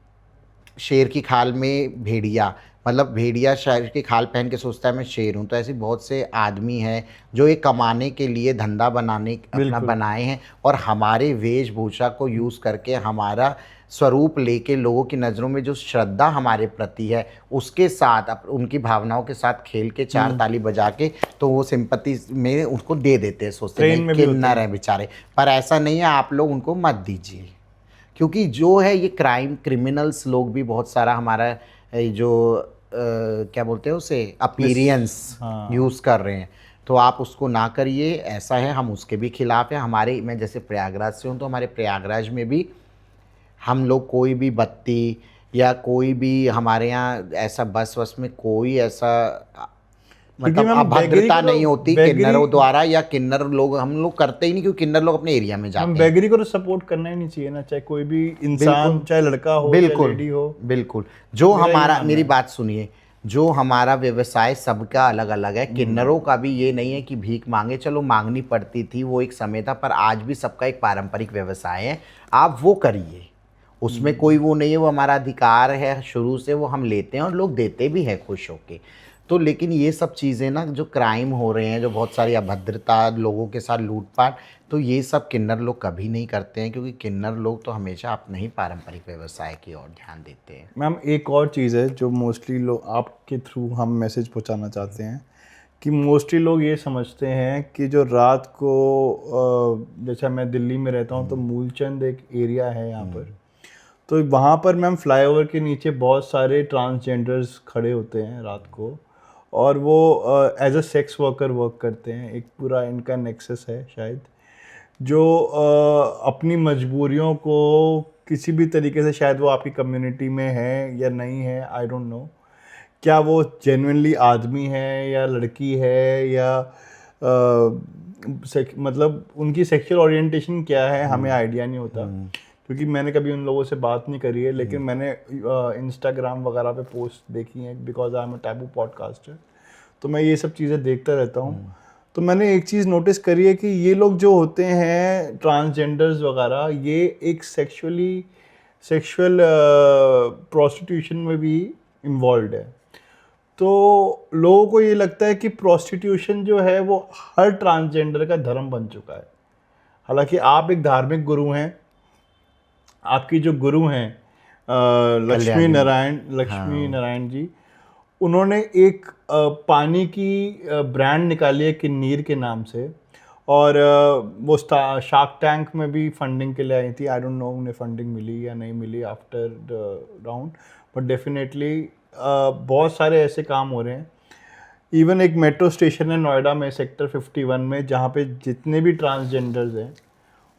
शेर की खाल में भेड़िया, मतलब भेड़िया शेर की खाल पहन के सोचता है मैं शेर हूँ। तो ऐसे बहुत से आदमी हैं जो ये कमाने के लिए, धंधा बनाने अपना बिल्कुल। बनाए हैं, और हमारे वेशभूषा को यूज़ करके, हमारा स्वरूप लेके लोगों की नज़रों में जो श्रद्धा हमारे प्रति है उसके साथ, उनकी भावनाओं के साथ खेल के, चार ताली बजा के, तो वो सिंपैथी में उनको दे देते हैं, सोचते ट्रेन हैं में भी होते किन्नर है बेचारे। पर ऐसा नहीं है, आप लोग उनको मत दीजिए, क्योंकि जो है ये क्रिमिनल्स लोग भी बहुत सारा हमारा जो क्या बोलते हैं उसे, अपीयरेंस हाँ। यूज़ कर रहे हैं। तो आप उसको ना करिए, ऐसा है, हम उसके भी खिलाफ हैं। हमारे, मैं जैसे प्रयागराज से हूँ, तो हमारे प्रयागराज में भी हम लोग कोई भी बत्ती या कोई भी, हमारे यहाँ ऐसा बस वस में कोई ऐसा मतलब मैम अभद्रता नहीं होती बेगरी किन्नरों द्वारा, या किन्नर लोग हम लोग करते ही नहीं, क्योंकि किन्नर लोग अपने एरिया में जाते हम हैं। बेगरी को तो सपोर्ट करना ही नहीं चाहिए ना, चाहे कोई भी इंसान, बिल्कुल। चाहे लड़का हो या बिल्कुल लेडी हो। बिल्कुल। जो मेरा ये हमारा, मानना मेरी है। बात सुनिए, जो हमारा व्यवसाय सबका अलग अलग है, किन्नरों का भी ये नहीं है कि भीख मांगे, चलो मांगनी पड़ती थी, वो एक समय था, पर आज भी सबका एक पारंपरिक व्यवसाय है, आप वो करिए, उसमें कोई वो नहीं है, वो हमारा अधिकार है शुरू से, वो हम लेते हैं और लोग देते भी हैं खुश होके। तो लेकिन ये सब चीज़ें ना, जो क्राइम हो रहे हैं, जो बहुत सारी अभद्रता, लोगों के साथ लूटपाट, तो ये सब किन्नर लोग कभी नहीं करते हैं, क्योंकि किन्नर लोग तो हमेशा अपने ही पारंपरिक व्यवसाय की ओर ध्यान देते हैं। मैम एक और चीज़ है जो मोस्टली लोग, आपके थ्रू हम मैसेज पहुंचाना चाहते हैं कि मोस्टली लोग ये समझते हैं कि जो रात को, जैसे मैं दिल्ली में रहता हूँ तो मूलचंद एक एरिया है यहाँ पर, तो वहाँ पर मैम फ्लाईओवर के नीचे बहुत सारे ट्रांसजेंडर्स खड़े होते हैं रात को, और वो as a sex worker work करते हैं। एक पूरा इनका नेक्सस है शायद, जो अपनी मजबूरियों को किसी भी तरीके से, शायद वो आपकी कम्युनिटी में है या नहीं है, आई डोंट नो, क्या वो जेन्युइनली आदमी है या लड़की है या मतलब उनकी सेक्सुअल ओरिएंटेशन क्या है हमें आइडिया नहीं होता, क्योंकि मैंने कभी उन लोगों से बात नहीं करी है, लेकिन मैंने इंस्टाग्राम वगैरह पे पोस्ट देखी हैं, because I am a taboo podcaster, तो मैं ये सब चीज़ें देखता रहता हूँ। तो मैंने एक चीज़ नोटिस करी है कि ये लोग जो होते हैं ट्रांसजेंडर्स वगैरह, ये एक सेक्सुअल प्रोस्टिट्यूशन में भी इन्वॉल्व है। तो लोगों को ये लगता है कि प्रोस्टिट्यूशन जो है वो हर ट्रांसजेंडर का धर्म बन चुका है। हालांकि आप एक धार्मिक गुरु हैं, आपकी जो गुरु हैं लक्ष्मी नारायण जी, उन्होंने एक पानी की ब्रांड निकाली है किन्नीर के नाम से, और वो शार्क टैंक में भी फंडिंग के लिए आई थी। आई डोंट नो उन्हें फंडिंग मिली या नहीं मिली after the round, but definitely बहुत सारे ऐसे काम हो रहे हैं। इवन एक मेट्रो स्टेशन है नोएडा में, सेक्टर 51 में, जहाँ पे जितने भी ट्रांसजेंडर्स हैं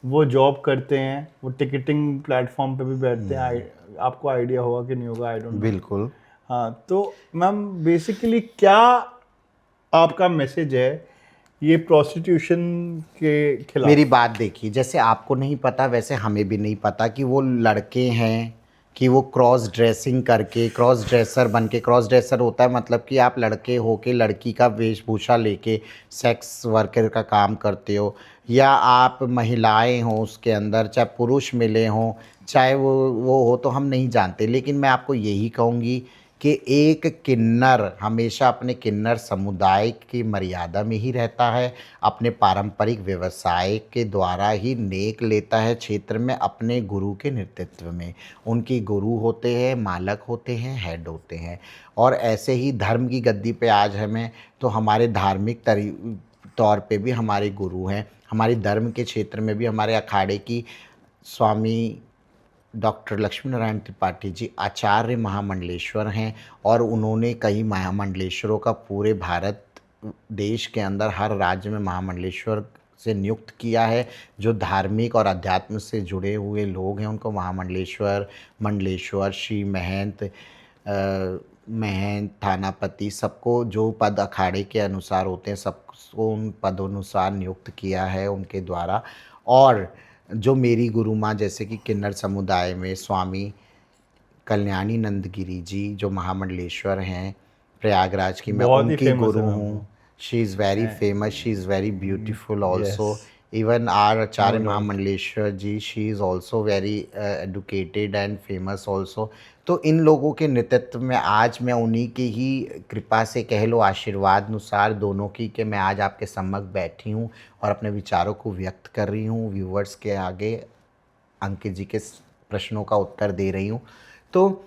वो जॉब करते हैं, वो टिकटिंग प्लेटफॉर्म पे भी बैठते हैं। आपको आइडिया होगा कि नहीं होगा, आई डोंट नो। बिल्कुल। हाँ, तो मैम बेसिकली क्या आपका मैसेज है ये प्रोस्टिट्यूशन के खिलाफ? मेरी बात देखिए, जैसे आपको नहीं पता वैसे हमें भी नहीं पता कि वो लड़के हैं कि वो क्रॉस ड्रेसिंग करके क्रॉस ड्रेसर बन के, क्रॉस ड्रेसर होता है मतलब कि आप लड़के हो के लड़की का वेशभूषा लेके सेक्स वर्कर का काम करते हो, या आप महिलाएं हो उसके अंदर, चाहे पुरुष मिले हों, चाहे वो हो, तो हम नहीं जानते। लेकिन मैं आपको यही कहूँगी कि एक किन्नर हमेशा अपने किन्नर समुदाय की मर्यादा में ही रहता है, अपने पारंपरिक व्यवसाय के द्वारा ही नेक लेता है क्षेत्र में, अपने गुरु के नेतृत्व में। उनके गुरु होते हैं, मालक होते हैं, हेड होते हैं। और ऐसे ही धर्म की गद्दी पे आज हमें, तो हमारे धार्मिक तौर पे भी हमारे गुरु हैं, हमारे धर्म के क्षेत्र में भी हमारे अखाड़े की स्वामी डॉक्टर लक्ष्मी नारायण त्रिपाठी जी आचार्य महामंडलेश्वर हैं, और उन्होंने कई महामंडलेश्वरों का पूरे भारत देश के अंदर हर राज्य में महामंडलेश्वर से नियुक्त किया है। जो धार्मिक और अध्यात्म से जुड़े हुए लोग हैं उनको महामंडलेश्वर, मंडलेश्वर, श्री महंत, थानापति, सबको जो पद अखाड़े के अनुसार होते हैं सबको उन पदानुसार नियुक्त किया है उनके द्वारा। और जो मेरी गुरु माँ जैसे कि किन्नर समुदाय में स्वामी कल्याणी नंदगिरी जी जो महामंडलेश्वर हैं प्रयागराज की, मैं बहुत ही उनकी famous गुरु है हूँ। She is very famous, she is very beautiful also. Even are Acharya Mahamandaleshwar ji, she is also very educated and famous also. तो इन लोगों के नेतृत्व में आज मैं उन्हीं की ही कृपा से कह लो, आशीर्वाद अनुसार दोनों की, कि मैं आज आपके सम्मुख बैठी हूँ और अपने विचारों को व्यक्त कर रही हूँ, व्यूवर्स के आगे अंकित जी के प्रश्नों का उत्तर दे रही हूँ। तो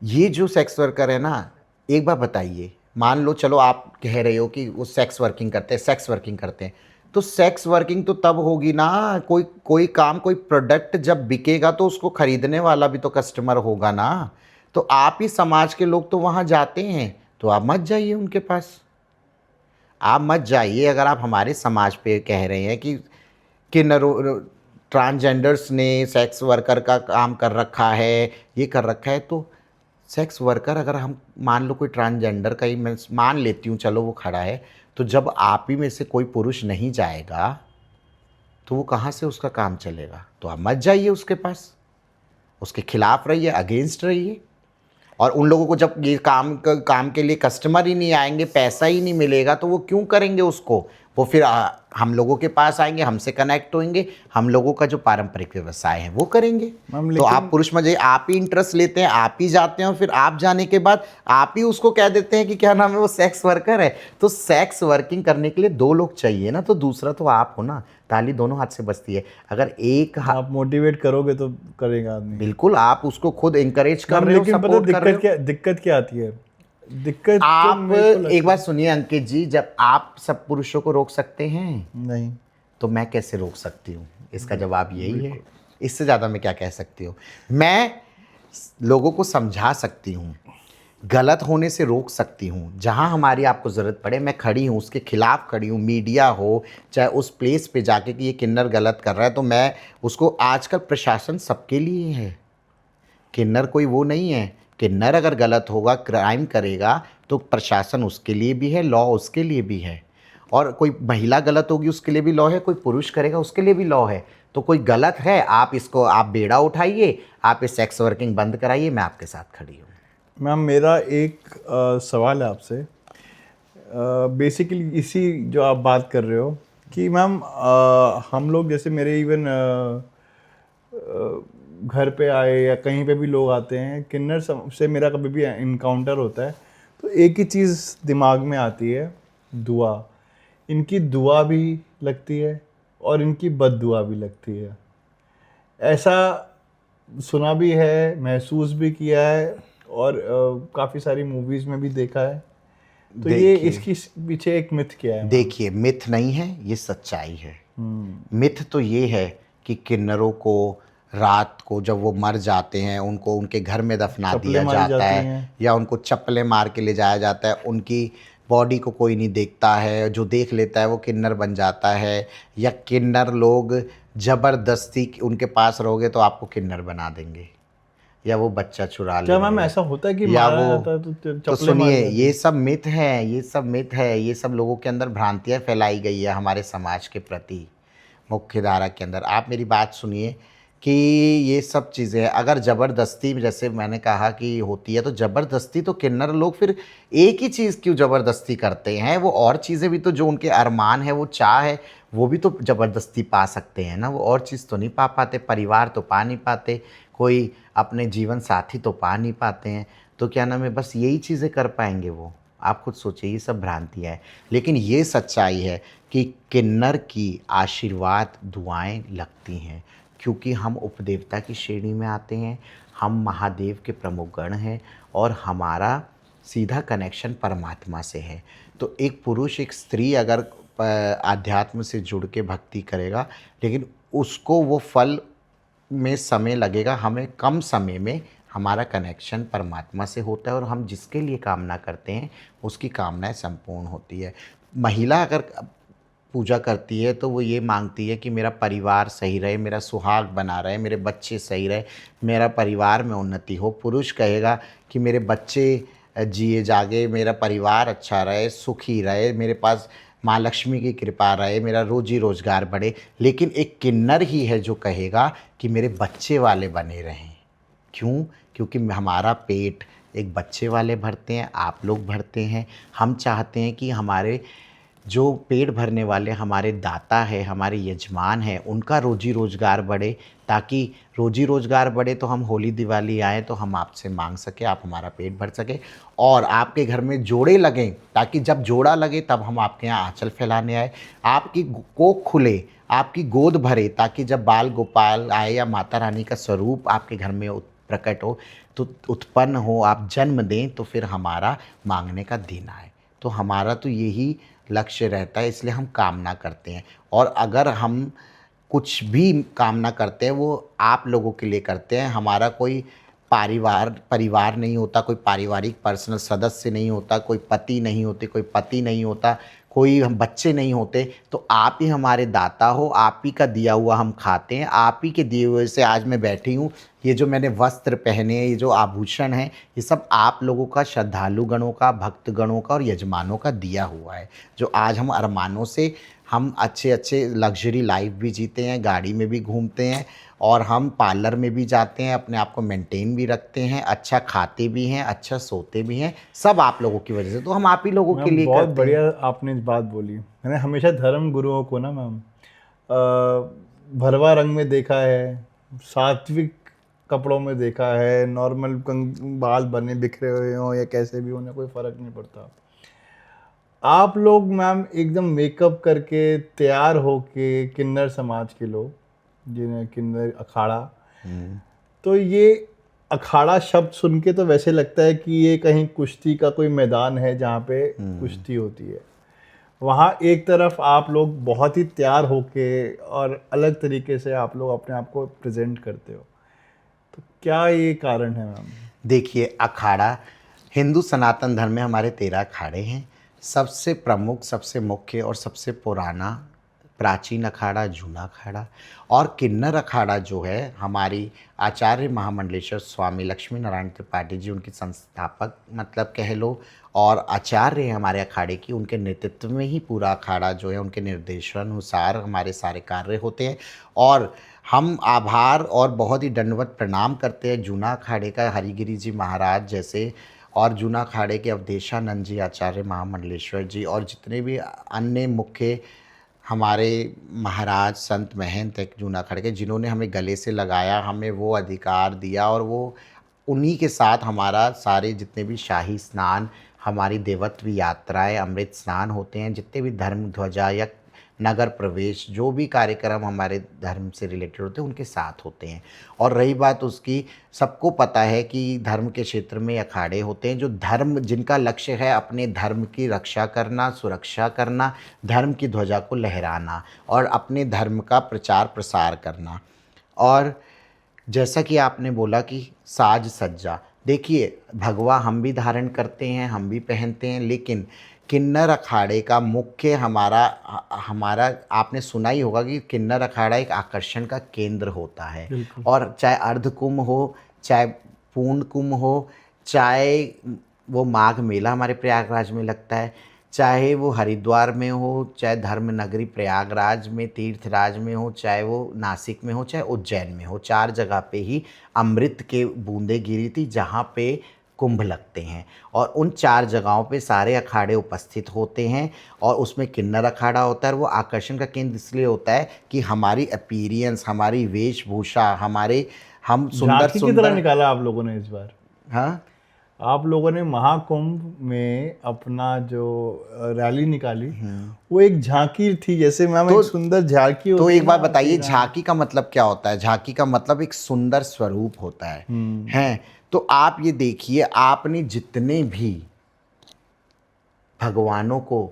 ये जो सेक्स वर्कर है ना, एक बार बताइए, मान लो चलो आप कह रहे हो कि वो सेक्स वर्किंग करते हैं, तो सेक्स वर्किंग तो तब होगी ना, कोई काम, कोई प्रोडक्ट जब बिकेगा तो उसको खरीदने वाला भी तो कस्टमर होगा ना। तो आप ही समाज के लोग तो वहाँ जाते हैं, तो आप मत जाइए उनके पास, आप मत जाइए। अगर आप हमारे समाज पे कह रहे हैं कि ट्रांसजेंडर्स ने सेक्स वर्कर का काम कर रखा है, ये कर रखा है, तो सेक्स वर्कर अगर हम मान लो कोई ट्रांसजेंडर का ही, मैं मान लेती हूँ चलो वो खड़ा है, तो जब आप ही में से कोई पुरुष नहीं जाएगा तो वो कहाँ से उसका काम चलेगा? तो आप मत जाइए उसके पास, उसके खिलाफ रहिए, अगेंस्ट रहिए। और उन लोगों को जब ये काम के लिए कस्टमर ही नहीं आएंगे, पैसा ही नहीं मिलेगा, तो वो क्यों करेंगे उसको? वो फिर हम लोगों के पास आएंगे, हमसे कनेक्ट होंगे, हम लोगों का जो पारंपरिक व्यवसाय है वो करेंगे। तो आप पुरुष मजे, आप ही इंटरेस्ट लेते हैं, आप ही जाते हैं, और फिर आप जाने के बाद आप ही उसको कह देते हैं कि क्या नाम है, वो सेक्स वर्कर है। तो सेक्स वर्किंग करने के लिए दो लोग चाहिए ना, तो दूसरा तो आप हो ना। ताली दोनों हाथ से बजती है। अगर एक आप मोटिवेट करोगे तो करेगा आदमी। बिल्कुल, आप उसको खुद इंकरेज कर रहे हो, सपोर्ट कर रहे हो। दिक्कत क्या आती है? दिक्कत आप एक बात सुनिए अंकित जी, जब आप सब पुरुषों को रोक सकते हैं नहीं, तो मैं कैसे रोक सकती हूँ? इसका जवाब यही है। इससे ज़्यादा मैं क्या कह सकती हूँ? मैं लोगों को समझा सकती हूँ, गलत होने से रोक सकती हूँ। जहाँ हमारी आपको ज़रूरत पड़े मैं खड़ी हूँ, उसके खिलाफ खड़ी हूँ। मीडिया हो चाहे उस प्लेस पे जाके कि ये किन्नर गलत कर रहा है, तो मैं उसको, आजकल प्रशासन सबके लिए है, किन्नर कोई वो नहीं है। किन्नर अगर गलत होगा, क्राइम करेगा, तो प्रशासन उसके लिए भी है, लॉ उसके लिए भी है। और कोई महिला गलत होगी उसके लिए भी लॉ है, कोई पुरुष करेगा उसके लिए भी लॉ है। तो कोई गलत है, आप इसको आप बेड़ा उठाइए, आप ये सेक्स वर्किंग बंद कराइए, मैं आपके साथ खड़ी हूँ। मैम मेरा एक सवाल है आपसे, बेसिकली इसी जो आप बात कर रहे हो कि मैम हम लोग जैसे मेरे इवन घर पे आए या कहीं पे भी लोग आते हैं, किन्नर से मेरा कभी भी इनकाउंटर होता है तो एक ही चीज़ दिमाग में आती है, दुआ। इनकी दुआ भी लगती है और इनकी बद्दुआ भी लगती है। ऐसा सुना भी है, महसूस भी किया है और काफ़ी सारी मूवीज़ में भी देखा है। तो ये इसकी पीछे एक मिथ क्या है? देखिए, मिथ नहीं है, ये सच्चाई है। मिथ तो ये है कि किन्नरों को रात को जब वो मर जाते हैं उनको उनके घर में दफना दिया जाता है या उनको चप्पलें मार के ले जाया जाता है, उनकी बॉडी को कोई नहीं देखता है, जो देख लेता है वो किन्नर बन जाता है, या किन्नर लोग ज़बरदस्ती उनके पास रहोगे तो आपको किन्नर बना देंगे, या वो बच्चा चुरा लेंगे। क्या मैम ऐसा होता है कि या मारा वो जाता है तो सुनिए, ये सब मिथ है, ये सब मिथ है, ये सब लोगों के अंदर भ्रांतियाँ फैलाई गई है हमारे समाज के प्रति, मुख्य धारा के अंदर। आप मेरी बात सुनिए कि ये सब चीज़ें अगर ज़बरदस्ती, जैसे मैंने कहा कि होती है, तो ज़बरदस्ती तो किन्नर लोग फिर एक ही चीज़ क्यों ज़बरदस्ती करते हैं? वो और चीज़ें भी तो जो उनके अरमान है, वो चाह है, वो भी तो ज़बरदस्ती पा सकते हैं ना। वो और चीज़ तो नहीं पा पाते, परिवार तो पा नहीं पाते, कोई अपने जीवन साथी तो पा नहीं पाते हैं। तो क्या नाम है, बस यही चीज़ें कर पाएंगे वो। आप खुद सोचिए, ये सब भ्रांतियाँ हैं। लेकिन ये सच्चाई है कि किन्नर की आशीर्वाद दुआएं लगती हैं, क्योंकि हम उपदेवता की श्रेणी में आते हैं, हम महादेव के प्रमुख गण हैं और हमारा सीधा कनेक्शन परमात्मा से है। तो एक पुरुष एक स्त्री अगर आध्यात्म से जुड़ के भक्ति करेगा, लेकिन उसको वो फल में समय लगेगा, हमें कम समय में हमारा कनेक्शन परमात्मा से होता है और हम जिसके लिए कामना करते हैं उसकी कामनाएं संपूर्ण होती है। महिला अगर पूजा करती है तो वो ये मांगती है कि मेरा परिवार सही रहे, मेरा सुहाग बना रहे, मेरे बच्चे सही रहे, मेरा परिवार में उन्नति हो। पुरुष कहेगा कि मेरे बच्चे जिए जागे, मेरा परिवार अच्छा रहे, सुखी रहे, मेरे पास माँ लक्ष्मी की कृपा रहे, मेरा रोजी रोजगार बढ़े। लेकिन एक किन्नर ही है जो कहेगा कि मेरे बच्चे वाले बने रहें। क्यों? क्योंकि हमारा पेट एक बच्चे वाले भरते हैं, आप लोग भरते हैं। हम चाहते हैं कि हमारे जो पेट भरने वाले हमारे दाता है, हमारे यजमान हैं, उनका रोजी रोज़गार बढ़े, ताकि रोजी रोज़गार बढ़े तो हम होली दिवाली आए तो हम आपसे मांग सके, आप हमारा पेट भर सके, और आपके घर में जोड़े लगें ताकि जब जोड़ा लगे तब हम आपके यहाँ आंचल फैलाने आए, आपकी कोख खुले, आपकी गोद भरे, ताकि जब बाल गोपाल आए या माता रानी का स्वरूप आपके घर में प्रकट हो, तो उत्पन्न हो, आप जन्म दें, तो फिर हमारा मांगने का दिन आए। तो हमारा तो यही लक्ष्य रहता है, इसलिए हम कामना करते हैं। और अगर हम कुछ भी कामना करते हैं वो आप लोगों के लिए करते हैं। हमारा कोई परिवार नहीं होता, कोई पारिवारिक पर्सनल सदस्य नहीं होता, कोई पति नहीं होते, कोई पति नहीं होता, कोई हम बच्चे नहीं होते। तो आप ही हमारे दाता हो, आप ही का दिया हुआ हम खाते हैं, आप ही के दिए हुए से आज मैं बैठी हूँ। ये जो मैंने वस्त्र पहने, ये जो आभूषण हैं, ये सब आप लोगों का, श्रद्धालु गणों का, भक्त गणों का और यजमानों का दिया हुआ है, जो आज हम अरमानों से हम अच्छे लग्जरी लाइफ भी जीते हैं, गाड़ी में भी घूमते हैं, और हम पार्लर में भी जाते हैं, अपने आप को मेंटेन भी रखते हैं, अच्छा खाते भी हैं, अच्छा सोते भी हैं, सब आप लोगों की वजह से। तो हम आप ही लोगों के लिए बहुत करते बढ़िया हैं। आपने बात बोली। मैंने हमेशा धर्म गुरुओं को ना मैम भरवा रंग में देखा है, सात्विक कपड़ों में देखा है, नॉर्मल बाल बने बिखरे हुए हों या कैसे भी, उन्हें कोई फ़र्क नहीं पड़ता। आप लोग मैम एकदम मेकअप करके तैयार होके, किन्नर समाज के लोग जिन्हें किन्नर अखाड़ा, तो ये अखाड़ा शब्द सुन के तो वैसे लगता है कि ये कहीं कुश्ती का कोई मैदान है जहाँ पे कुश्ती होती है। वहाँ एक तरफ आप लोग बहुत ही तैयार होके और अलग तरीके से आप लोग अपने आप को प्रेजेंट करते हो, तो क्या ये कारण है मैम? देखिए, अखाड़ा हिंदू सनातन धर्म में हमारे 13 अखाड़े हैं। सबसे प्रमुख, सबसे मुख्य और सबसे पुराना प्राचीन अखाड़ा, जूना अखाड़ा। और किन्नर अखाड़ा जो है हमारी आचार्य महामंडलेश्वर स्वामी लक्ष्मी नारायण त्रिपाठी जी उनके संस्थापक मतलब कह लो और आचार्य हैं हमारे अखाड़े की, उनके नेतृत्व में ही पूरा अखाड़ा जो है उनके निर्देशानुसार हमारे सारे कार्य होते हैं। और हम आभार और बहुत ही दंडवत प्रणाम करते हैं जूना अखाड़े का हरिगिरी जी महाराज जैसे, और जूना अखाड़े के अवधेशानंद जी आचार्य महामंडलेश्वर जी और जितने भी अन्य मुख्य हमारे महाराज संत महंत एक जूना अखाड़े के, जिन्होंने हमें गले से लगाया, हमें वो अधिकार दिया, और वो उन्हीं के साथ हमारा सारे जितने भी शाही स्नान, हमारी देवत्व यात्राएं, अमृत स्नान होते हैं, जितने भी धर्म ध्वजा या नगर प्रवेश जो भी कार्यक्रम हमारे धर्म से रिलेटेड होते हैं उनके साथ होते हैं। और रही बात उसकी, सबको पता है कि धर्म के क्षेत्र में अखाड़े होते हैं जो धर्म जिनका लक्ष्य है अपने धर्म की रक्षा करना, सुरक्षा करना, धर्म की ध्वजा को लहराना और अपने धर्म का प्रचार प्रसार करना। और जैसा कि आपने बोला कि साज सज्जा, देखिए भगवा हम भी धारण करते हैं, हम भी पहनते हैं, लेकिन किन्नर अखाड़े का मुख्य हमारा हमारा आपने सुना ही होगा कि किन्नर अखाड़ा एक आकर्षण का केंद्र होता है। और चाहे अर्ध कुंभ हो, चाहे पूर्ण कुंभ हो, चाहे वो माघ मेला हमारे प्रयागराज में लगता है, चाहे वो हरिद्वार में हो, चाहे धर्म नगरी प्रयागराज में तीर्थराज में हो, चाहे वो नासिक में हो, चाहे उज्जैन में हो, 4 जगह पे ही अमृत के बूंदें गिरी थी जहाँ पे कुंभ लगते हैं। और उन 4 जगहों पे सारे अखाड़े उपस्थित होते हैं और उसमें किन्नर अखाड़ा होता है। और वो आकर्षण का केंद्र इसलिए होता है कि हमारी अपीयरेंस, हमारी वेशभूषा, हम सुंदर झांकी की तरह सुंदर। निकाला आप लोगों ने इस बार। हाँ, आप लोगों ने महाकुंभ में अपना जो रैली निकाली वो एक झांकी थी, जैसे मैम एक सुंदर झांकी तो होती एक है बात ना, बताइए झांकी का मतलब क्या होता है? झांकी का मतलब एक सुंदर स्वरूप होता है। हैं, तो आप ये देखिए, आपने जितने भी भगवानों को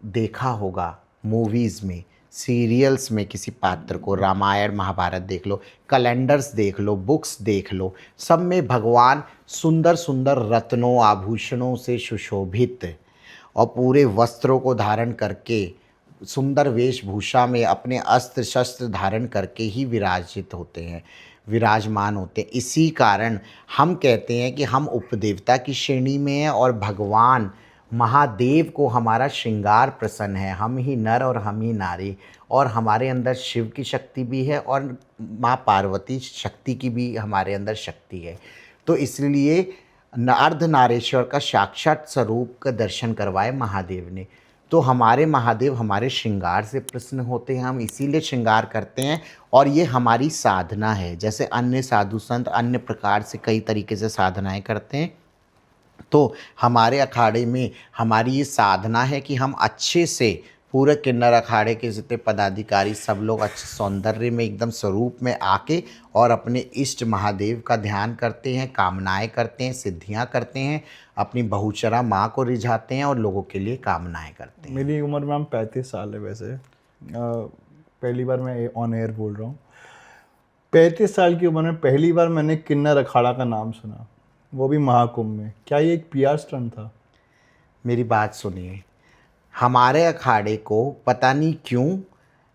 देखा होगा मूवीज़ में, सीरियल्स में, किसी पात्र को, रामायण महाभारत देख लो, कैलेंडर्स देख लो, बुक्स देख लो, सब में भगवान सुंदर सुंदर रत्नों आभूषणों से सुशोभित और पूरे वस्त्रों को धारण करके सुंदर वेशभूषा में अपने अस्त्र शस्त्र धारण करके ही विराजित होते हैं, विराजमान होते हैं। इसी कारण हम कहते हैं कि हम उपदेवता की श्रेणी में हैं और भगवान महादेव को हमारा श्रृंगार प्रसन्न है। हम ही नर और हम ही नारी, और हमारे अंदर शिव की शक्ति भी है और माँ पार्वती शक्ति की भी हमारे अंदर शक्ति है। तो इसलिए अर्धनारीश्वर का साक्षात स्वरूप का दर्शन करवाए महादेव ने। तो हमारे महादेव हमारे श्रृंगार से प्रसन्न होते हैं, हम इसीलिए श्रृंगार करते हैं। और ये हमारी साधना है। जैसे अन्य साधु संत अन्य प्रकार से कई तरीके से साधनाएं करते हैं, तो हमारे अखाड़े में हमारी ये साधना है कि हम अच्छे से पूरे किन्नर अखाड़े के जितने पदाधिकारी सब लोग अच्छे सौंदर्य में एकदम स्वरूप में आके और अपने इष्ट महादेव का ध्यान करते हैं, कामनाएं करते हैं, सिद्धियां करते हैं, अपनी बहुचरा माँ को रिझाते हैं और लोगों के लिए कामनाएं करते हैं। मेरी उम्र मैम 35 साल है वैसे। पहली बार मैं ऑन एयर बोल रहा हूँ। 35 साल की उम्र में पहली बार मैंने किन्नर अखाड़ा का नाम सुना, वो भी महाकुंभ में। क्या ये एक पीआर स्टंट था? मेरी बात सुनिए, हमारे अखाड़े को पता नहीं क्यों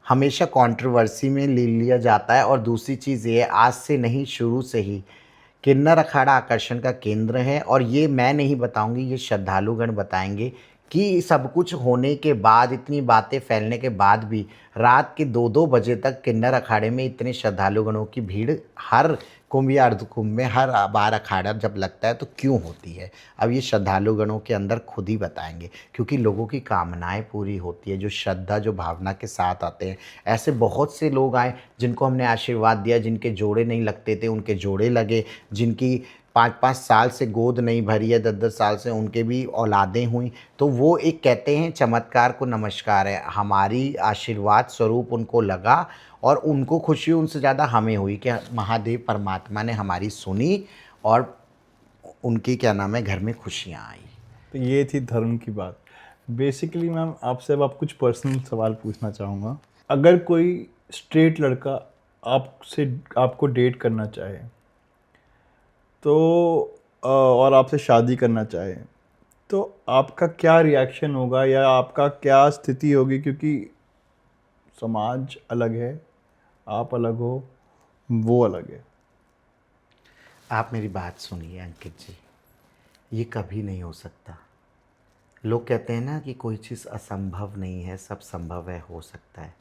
हमेशा कंट्रोवर्सी में ले लिया जाता है। और दूसरी चीज़ ये है, आज से नहीं शुरू से ही किन्नर अखाड़ा आकर्षण का केंद्र है। और ये मैं नहीं बताऊंगी, ये श्रद्धालुगण बताएंगे कि सब कुछ होने के बाद, इतनी बातें फैलने के बाद भी रात के 2-2 बजे तक किन्नर अखाड़े में इतने श्रद्धालुगणों की भीड़ हर कुंभ या अर्ध कुंभ में हर बार अखाड़ा जब लगता है तो क्यों होती है, अब ये श्रद्धालुगणों के अंदर खुद ही बताएंगे। क्योंकि लोगों की कामनाएं पूरी होती है, जो श्रद्धा जो भावना के साथ आते हैं। ऐसे बहुत से लोग आए जिनको हमने आशीर्वाद दिया, जिनके जोड़े नहीं लगते थे उनके जोड़े लगे, जिनकी 5-5 साल से गोद नहीं भरी है, 10-10 साल से उनके भी औलादें हुई। तो वो एक कहते हैं चमत्कार को नमस्कार है, हमारी आशीर्वाद स्वरूप उनको लगा और उनको खुशी उनसे ज़्यादा हमें हुई कि महादेव परमात्मा ने हमारी सुनी और उनकी क्या नाम है घर में खुशियाँ आई। तो ये थी धर्म की बात। बेसिकली मैम आपसे अब कुछ पर्सनल सवाल पूछना चाहूँगा। अगर कोई स्ट्रेट लड़का आपको डेट करना चाहे तो और आपसे शादी करना चाहे तो आपका क्या रिएक्शन होगा या आपका क्या स्थिति होगी? क्योंकि समाज अलग है, आप अलग हो, वो अलग है। आप मेरी बात सुनिए अंकित जी, ये कभी नहीं हो सकता। लोग कहते हैं ना कि कोई चीज़ असंभव नहीं है, सब संभव है, हो सकता है।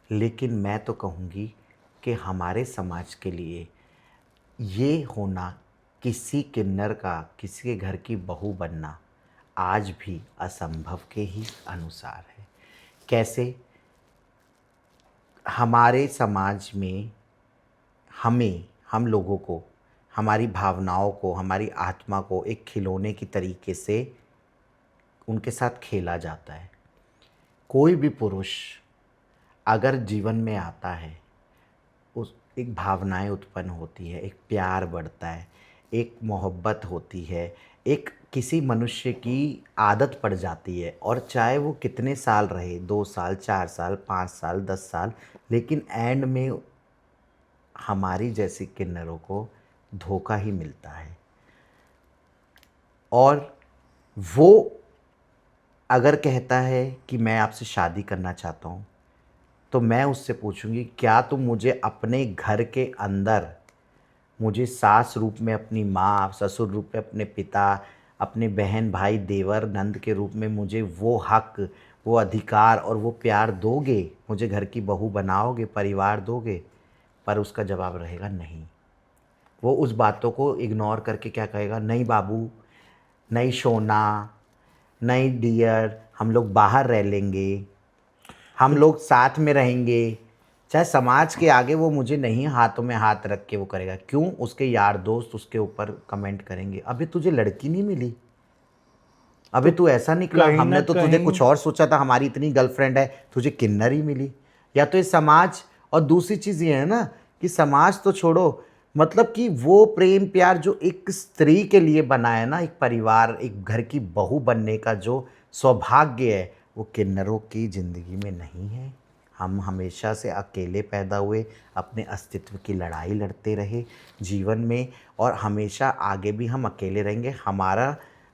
लेकिन मैं तो कहूँगी कि हमारे समाज के लिए ये होना, किसी किन्नर का किसी के घर की बहू बनना आज भी असंभव के ही अनुसार है। कैसे? हमारे समाज में हम लोगों को, हमारी भावनाओं को, हमारी आत्मा को एक खिलौने की तरीके से उनके साथ खेला जाता है। कोई भी पुरुष अगर जीवन में आता है, उस एक भावनाएं उत्पन्न होती है, एक प्यार बढ़ता है, एक मोहब्बत होती है, एक किसी मनुष्य की आदत पड़ जाती है। और चाहे वो कितने साल रहे, 2 साल, 4 साल, 5 साल, 10 साल, लेकिन एंड में हमारी जैसी किन्नरों को धोखा ही मिलता है। और वो अगर कहता है कि मैं आपसे शादी करना चाहता हूँ, तो मैं उससे पूछूंगी, क्या तुम मुझे अपने घर के अंदर, मुझे सास रूप में अपनी माँ, ससुर रूप में अपने पिता, अपने बहन भाई देवर नंद के रूप में मुझे वो हक, वो अधिकार और वो प्यार दोगे? मुझे घर की बहू बनाओगे, परिवार दोगे? पर उसका जवाब रहेगा नहीं। वो उस बातों को इग्नोर करके क्या कहेगा, नहीं बाबू, नहीं सोना, नहीं डियर, हम लोग बाहर रह लेंगे, हम लोग साथ में रहेंगे। चाहे समाज के आगे वो मुझे नहीं हाथों में हाथ रख के वो करेगा। क्यों? उसके यार दोस्त उसके ऊपर कमेंट करेंगे, अबे तुझे लड़की नहीं मिली, अबे तू ऐसा निकला, कहीं हमने ना तो तुझे कहीं कुछ और सोचा था, हमारी इतनी गर्लफ्रेंड है, तुझे किन्नर ही मिली। या तो ये समाज, और दूसरी चीज़ ये है ना कि समाज तो छोड़ो, मतलब कि वो प्रेम प्यार जो एक स्त्री के लिए बना है ना, एक परिवार, एक घर की बहू बनने का जो सौभाग्य है, वो किन्नरों की ज़िंदगी में नहीं है। हम हमेशा से अकेले पैदा हुए, अपने अस्तित्व की लड़ाई लड़ते रहे जीवन में, और हमेशा आगे भी हम अकेले रहेंगे।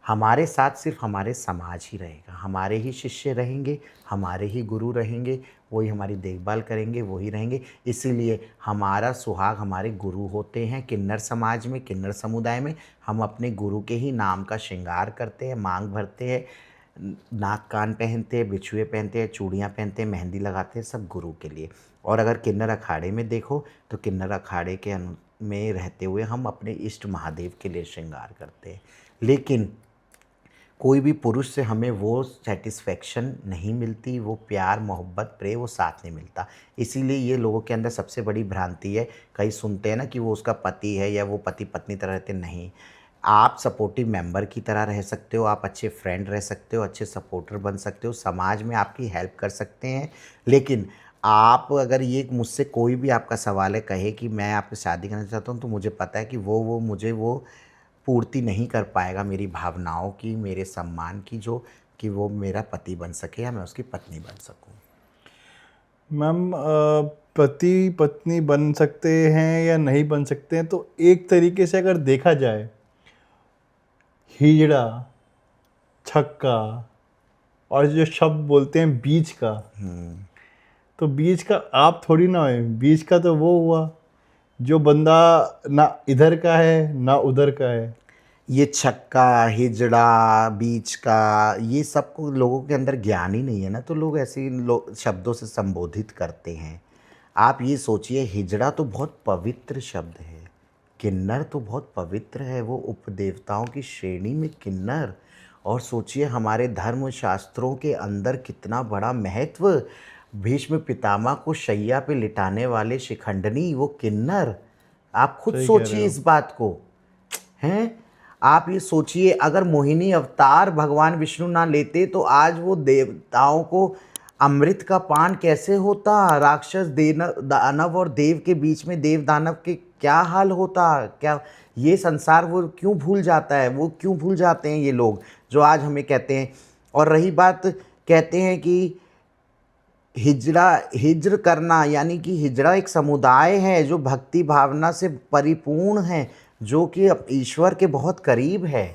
हमारे साथ सिर्फ हमारे समाज ही रहेगा, हमारे ही शिष्य रहेंगे, हमारे ही गुरु रहेंगे, वही हमारी देखभाल करेंगे, वही रहेंगे। इसीलिए हमारा सुहाग हमारे गुरु होते हैं। किन्नर समाज में, किन्नर समुदाय में हम अपने गुरु के ही नाम का श्रृंगार करते हैं, मांग भरते हैं, नाक कान पहनते हैं, बिछुए पहनते हैं, चूड़ियाँ पहनते हैं, मेहंदी लगाते हैं, सब गुरु के लिए। और अगर किन्नर अखाड़े में देखो तो किन्नर अखाड़े के में रहते हुए हम अपने इष्ट महादेव के लिए श्रृंगार करते हैं। लेकिन कोई भी पुरुष से हमें वो सेटिस्फेक्शन नहीं मिलती, वो प्यार मोहब्बत प्रेम वो साथ नहीं मिलता। इसीलिए ये लोगों के अंदर सबसे बड़ी भ्रांति है। कई सुनते हैं ना कि वो उसका पति है या वो पति पत्नी तरह रहते, नहीं। आप सपोर्टिव मेंबर की तरह रह सकते हो, आप अच्छे फ्रेंड रह सकते हो, अच्छे सपोर्टर बन सकते हो, समाज में आपकी हेल्प कर सकते हैं। लेकिन आप अगर ये मुझसे कोई भी आपका सवाल है, कहे कि मैं आपसे शादी करना चाहता हूँ, तो मुझे पता है कि वो मुझे वो पूर्ति नहीं कर पाएगा मेरी भावनाओं की, मेरे सम्मान की, जो कि वो मेरा पति बन सके या मैं उसकी पत्नी बन सकूं। मैम, पति पत्नी बन सकते हैं या नहीं बन सकते हैं, तो एक तरीके से अगर देखा जाए, हिजड़ा, छक्का और जो शब्द बोलते हैं बीच का, तो बीच का आप थोड़ी ना है, बीच का तो वो हुआ जो बंदा ना इधर का है ना उधर का है। ये छक्का, हिजड़ा, बीच का, ये सब को लोगों के अंदर ज्ञान ही नहीं है ना, तो लोग ऐसे शब्दों से संबोधित करते हैं। आप ये सोचिए, हिजड़ा तो बहुत पवित्र शब्द है, किन्नर तो बहुत पवित्र है, वो उपदेवताओं की श्रेणी में किन्नर। और सोचिए हमारे धर्म शास्त्रों के अंदर कितना बड़ा महत्व, भीष्म पितामह को शैया पे लिटाने वाले शिखंडनी वो किन्नर। आप खुद सही कह रहे सोचिए हो। इस बात को, हैं? आप ये सोचिए, अगर मोहिनी अवतार भगवान विष्णु ना लेते तो आज वो देवताओं को अमृत का पान कैसे होता, राक्षस दानव और देव के बीच में देव दानव के क्या हाल होता, क्या ये संसार वो क्यों भूल जाता है, वो क्यों भूल जाते हैं ये लोग जो आज हमें कहते हैं। और रही बात, कहते हैं कि हिज्र करना, यानी कि हिजड़ा एक समुदाय है जो भक्ति भावना से परिपूर्ण है, जो कि ईश्वर के बहुत करीब है।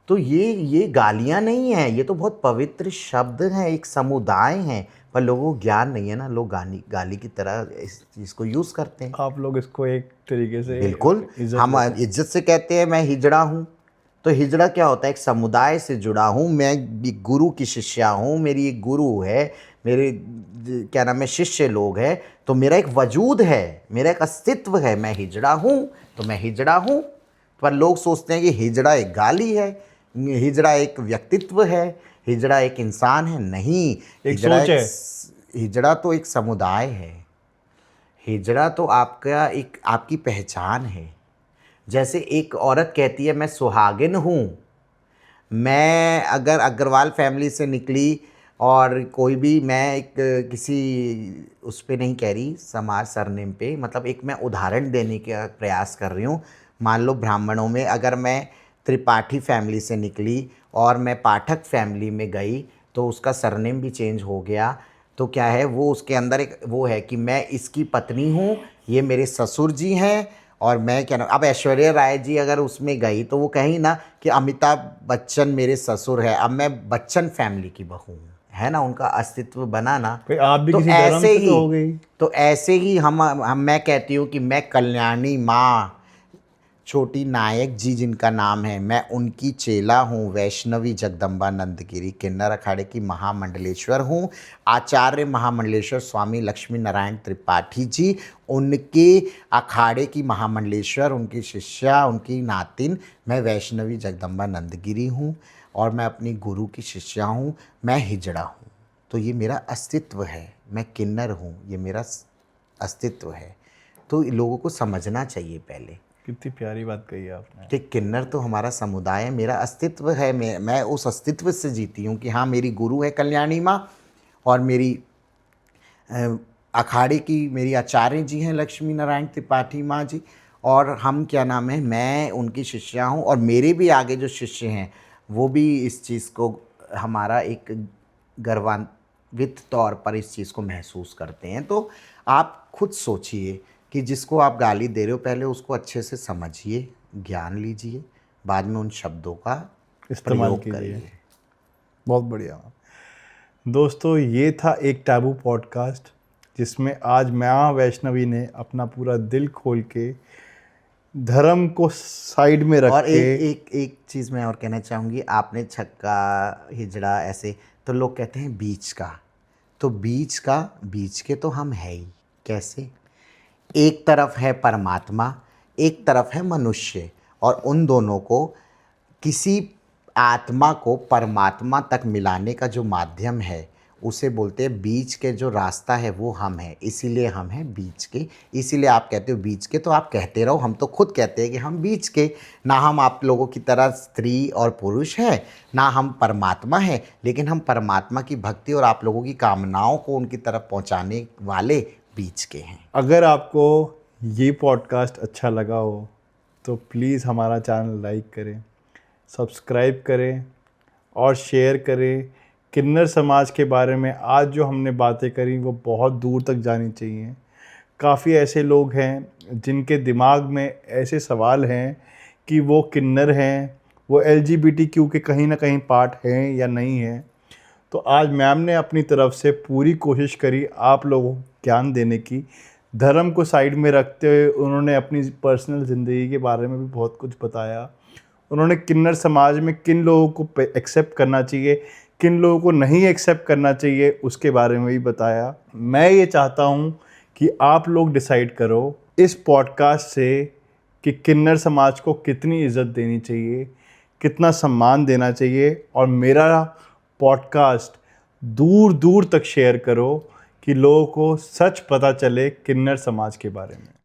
तो ये गालियां नहीं हैं, ये तो बहुत पवित्र शब्द हैं, एक समुदाय हैं, पर लोगों को ज्ञान नहीं है ना, लोग गाली गाली की तरह इस चीज़ को यूज़ करते हैं। आप लोग इसको एक तरीके से बिल्कुल, हम इज्जत से कहते हैं मैं हिजड़ा हूँ। तो हिजड़ा क्या होता है? एक समुदाय से जुड़ा हूँ, मैं भी गुरु की शिष्या हूँ, मेरी एक गुरु है, मेरे क्या नाम है शिष्य लोग हैं, तो मेरा एक वजूद है, मेरा एक अस्तित्व है, मैं हिजड़ा हूँ, तो मैं हिजड़ा हूँ। पर लोग सोचते हैं कि हिजड़ा एक गाली है, हिजड़ा एक व्यक्तित्व है, हिजड़ा एक इंसान है। नहीं, हिजड़ा सोच है। हिजड़ा तो एक समुदाय है। हिजड़ा तो आपका एक आपकी पहचान है। जैसे एक औरत कहती है मैं सुहागिन हूँ। मैं अगर अग्रवाल फैमिली से निकली और कोई भी, मैं एक किसी उस पे नहीं कह रही समाज सरनेम पे, मतलब एक मैं उदाहरण देने का प्रयास कर रही हूँ। मान लो ब्राह्मणों में अगर मैं त्रिपाठी फैमिली से निकली और मैं पाठक फैमिली में गई तो उसका सरनेम भी चेंज हो गया। तो क्या है, वो उसके अंदर एक वो है कि मैं इसकी पत्नी हूँ, ये मेरे ससुर जी हैं, और मैं क्या नाम, अब ऐश्वर्या राय जी अगर उसमें गई तो वो कहीं ना कि अमिताभ बच्चन मेरे ससुर है, अब मैं बच्चन फैमिली की बहू हूँ, है ना, उनका अस्तित्व बना ना। भाई आप भी तो किसी धर्म ऐसे से ही तो हो गई। तो ऐसे ही हम मैं कहती हूँ कि मैं कल्याणी माँ छोटी नायक जी जिनका नाम है, मैं उनकी चेला हूँ, वैष्णवी जगदम्बा नंदगिरी किन्नर अखाड़े की महामंडलेश्वर हूँ। आचार्य महामंडलेश्वर स्वामी लक्ष्मी नारायण त्रिपाठी जी, उनके अखाड़े की महामंडलेश्वर, उनकी शिष्या, उनकी नातिन मैं वैष्णवी जगदम्बा नंदगिरी हूँ, और मैं अपनी गुरु की शिष्या हूँ, मैं हिजड़ा हूँ। तो ये मेरा अस्तित्व है, मैं किन्नर हूँ, ये मेरा अस्तित्व है। तो लोगों को समझना चाहिए पहले कितनी प्यारी बात कही आपने। कि किन्नर तो हमारा समुदाय है, मेरा अस्तित्व है, मैं उस अस्तित्व से जीती हूँ कि हाँ मेरी गुरु है कल्याणी माँ, और मेरी अखाड़े की मेरी आचार्य जी हैं लक्ष्मी नारायण त्रिपाठी माँ जी, और हम क्या नाम है, मैं उनकी शिष्या हूँ, और मेरे भी आगे जो शिष्य हैं वो भी इस चीज़ को हमारा एक गर्वान्वित तौर पर इस चीज़ को महसूस करते हैं। तो आप खुद सोचिए कि जिसको आप गाली दे रहे हो पहले उसको अच्छे से समझिए, ज्ञान लीजिए, बाद में उन शब्दों का इस्तेमाल प्रयोग कीजिए। करिए। बहुत बढ़िया। दोस्तों ये था एक टैबू पॉडकास्ट जिसमें आज माँ वैष्णवी ने अपना पूरा दिल खोल के धर्म को साइड में रख और के एक चीज़ मैं और कहना चाहूँगी, आपने छक्का हिजड़ा ऐसे तो लोग कहते हैं बीच का, तो बीच के तो हम है ही कैसे? एक तरफ है परमात्मा, एक तरफ है मनुष्य, और उन दोनों को किसी आत्मा को परमात्मा तक मिलाने का जो माध्यम है उसे बोलते हैं बीच के, जो रास्ता है वो हम हैं, इसीलिए हम हैं बीच के। इसीलिए आप कहते हो बीच के, तो आप कहते रहो, हम तो खुद कहते हैं कि हम बीच के। ना हम आप लोगों की तरह स्त्री और पुरुष हैं, ना हम परमात्मा हैं, लेकिन हम परमात्मा की भक्ति और आप लोगों की कामनाओं को उनकी तरफ पहुंचाने वाले बीच के हैं। अगर आपको ये पॉडकास्ट अच्छा लगा हो तो प्लीज़ हमारा चैनल लाइक करें, सब्सक्राइब करें और शेयर करें। किन्नर समाज के बारे में आज जो हमने बातें करी वो बहुत दूर तक जानी चाहिए। काफ़ी ऐसे लोग हैं जिनके दिमाग में ऐसे सवाल हैं कि वो किन्नर हैं, वो LGBTQ के कहीं ना कहीं पार्ट हैं या नहीं हैं। तो आज मैम ने अपनी तरफ से पूरी कोशिश करी आप लोगों को ज्ञान देने की। धर्म को साइड में रखते हुए उन्होंने अपनी पर्सनल ज़िंदगी के बारे में भी बहुत कुछ बताया। उन्होंने किन्नर समाज में किन लोगों को एक्सेप्ट करना चाहिए, किन लोगों को नहीं एक्सेप्ट करना चाहिए, उसके बारे में भी बताया। मैं ये चाहता हूँ कि आप लोग डिसाइड करो इस पॉडकास्ट से कि किन्नर समाज को कितनी इज़्ज़त देनी चाहिए, कितना सम्मान देना चाहिए, और मेरा पॉडकास्ट दूर दूर तक शेयर करो कि लोगों को सच पता चले किन्नर समाज के बारे में।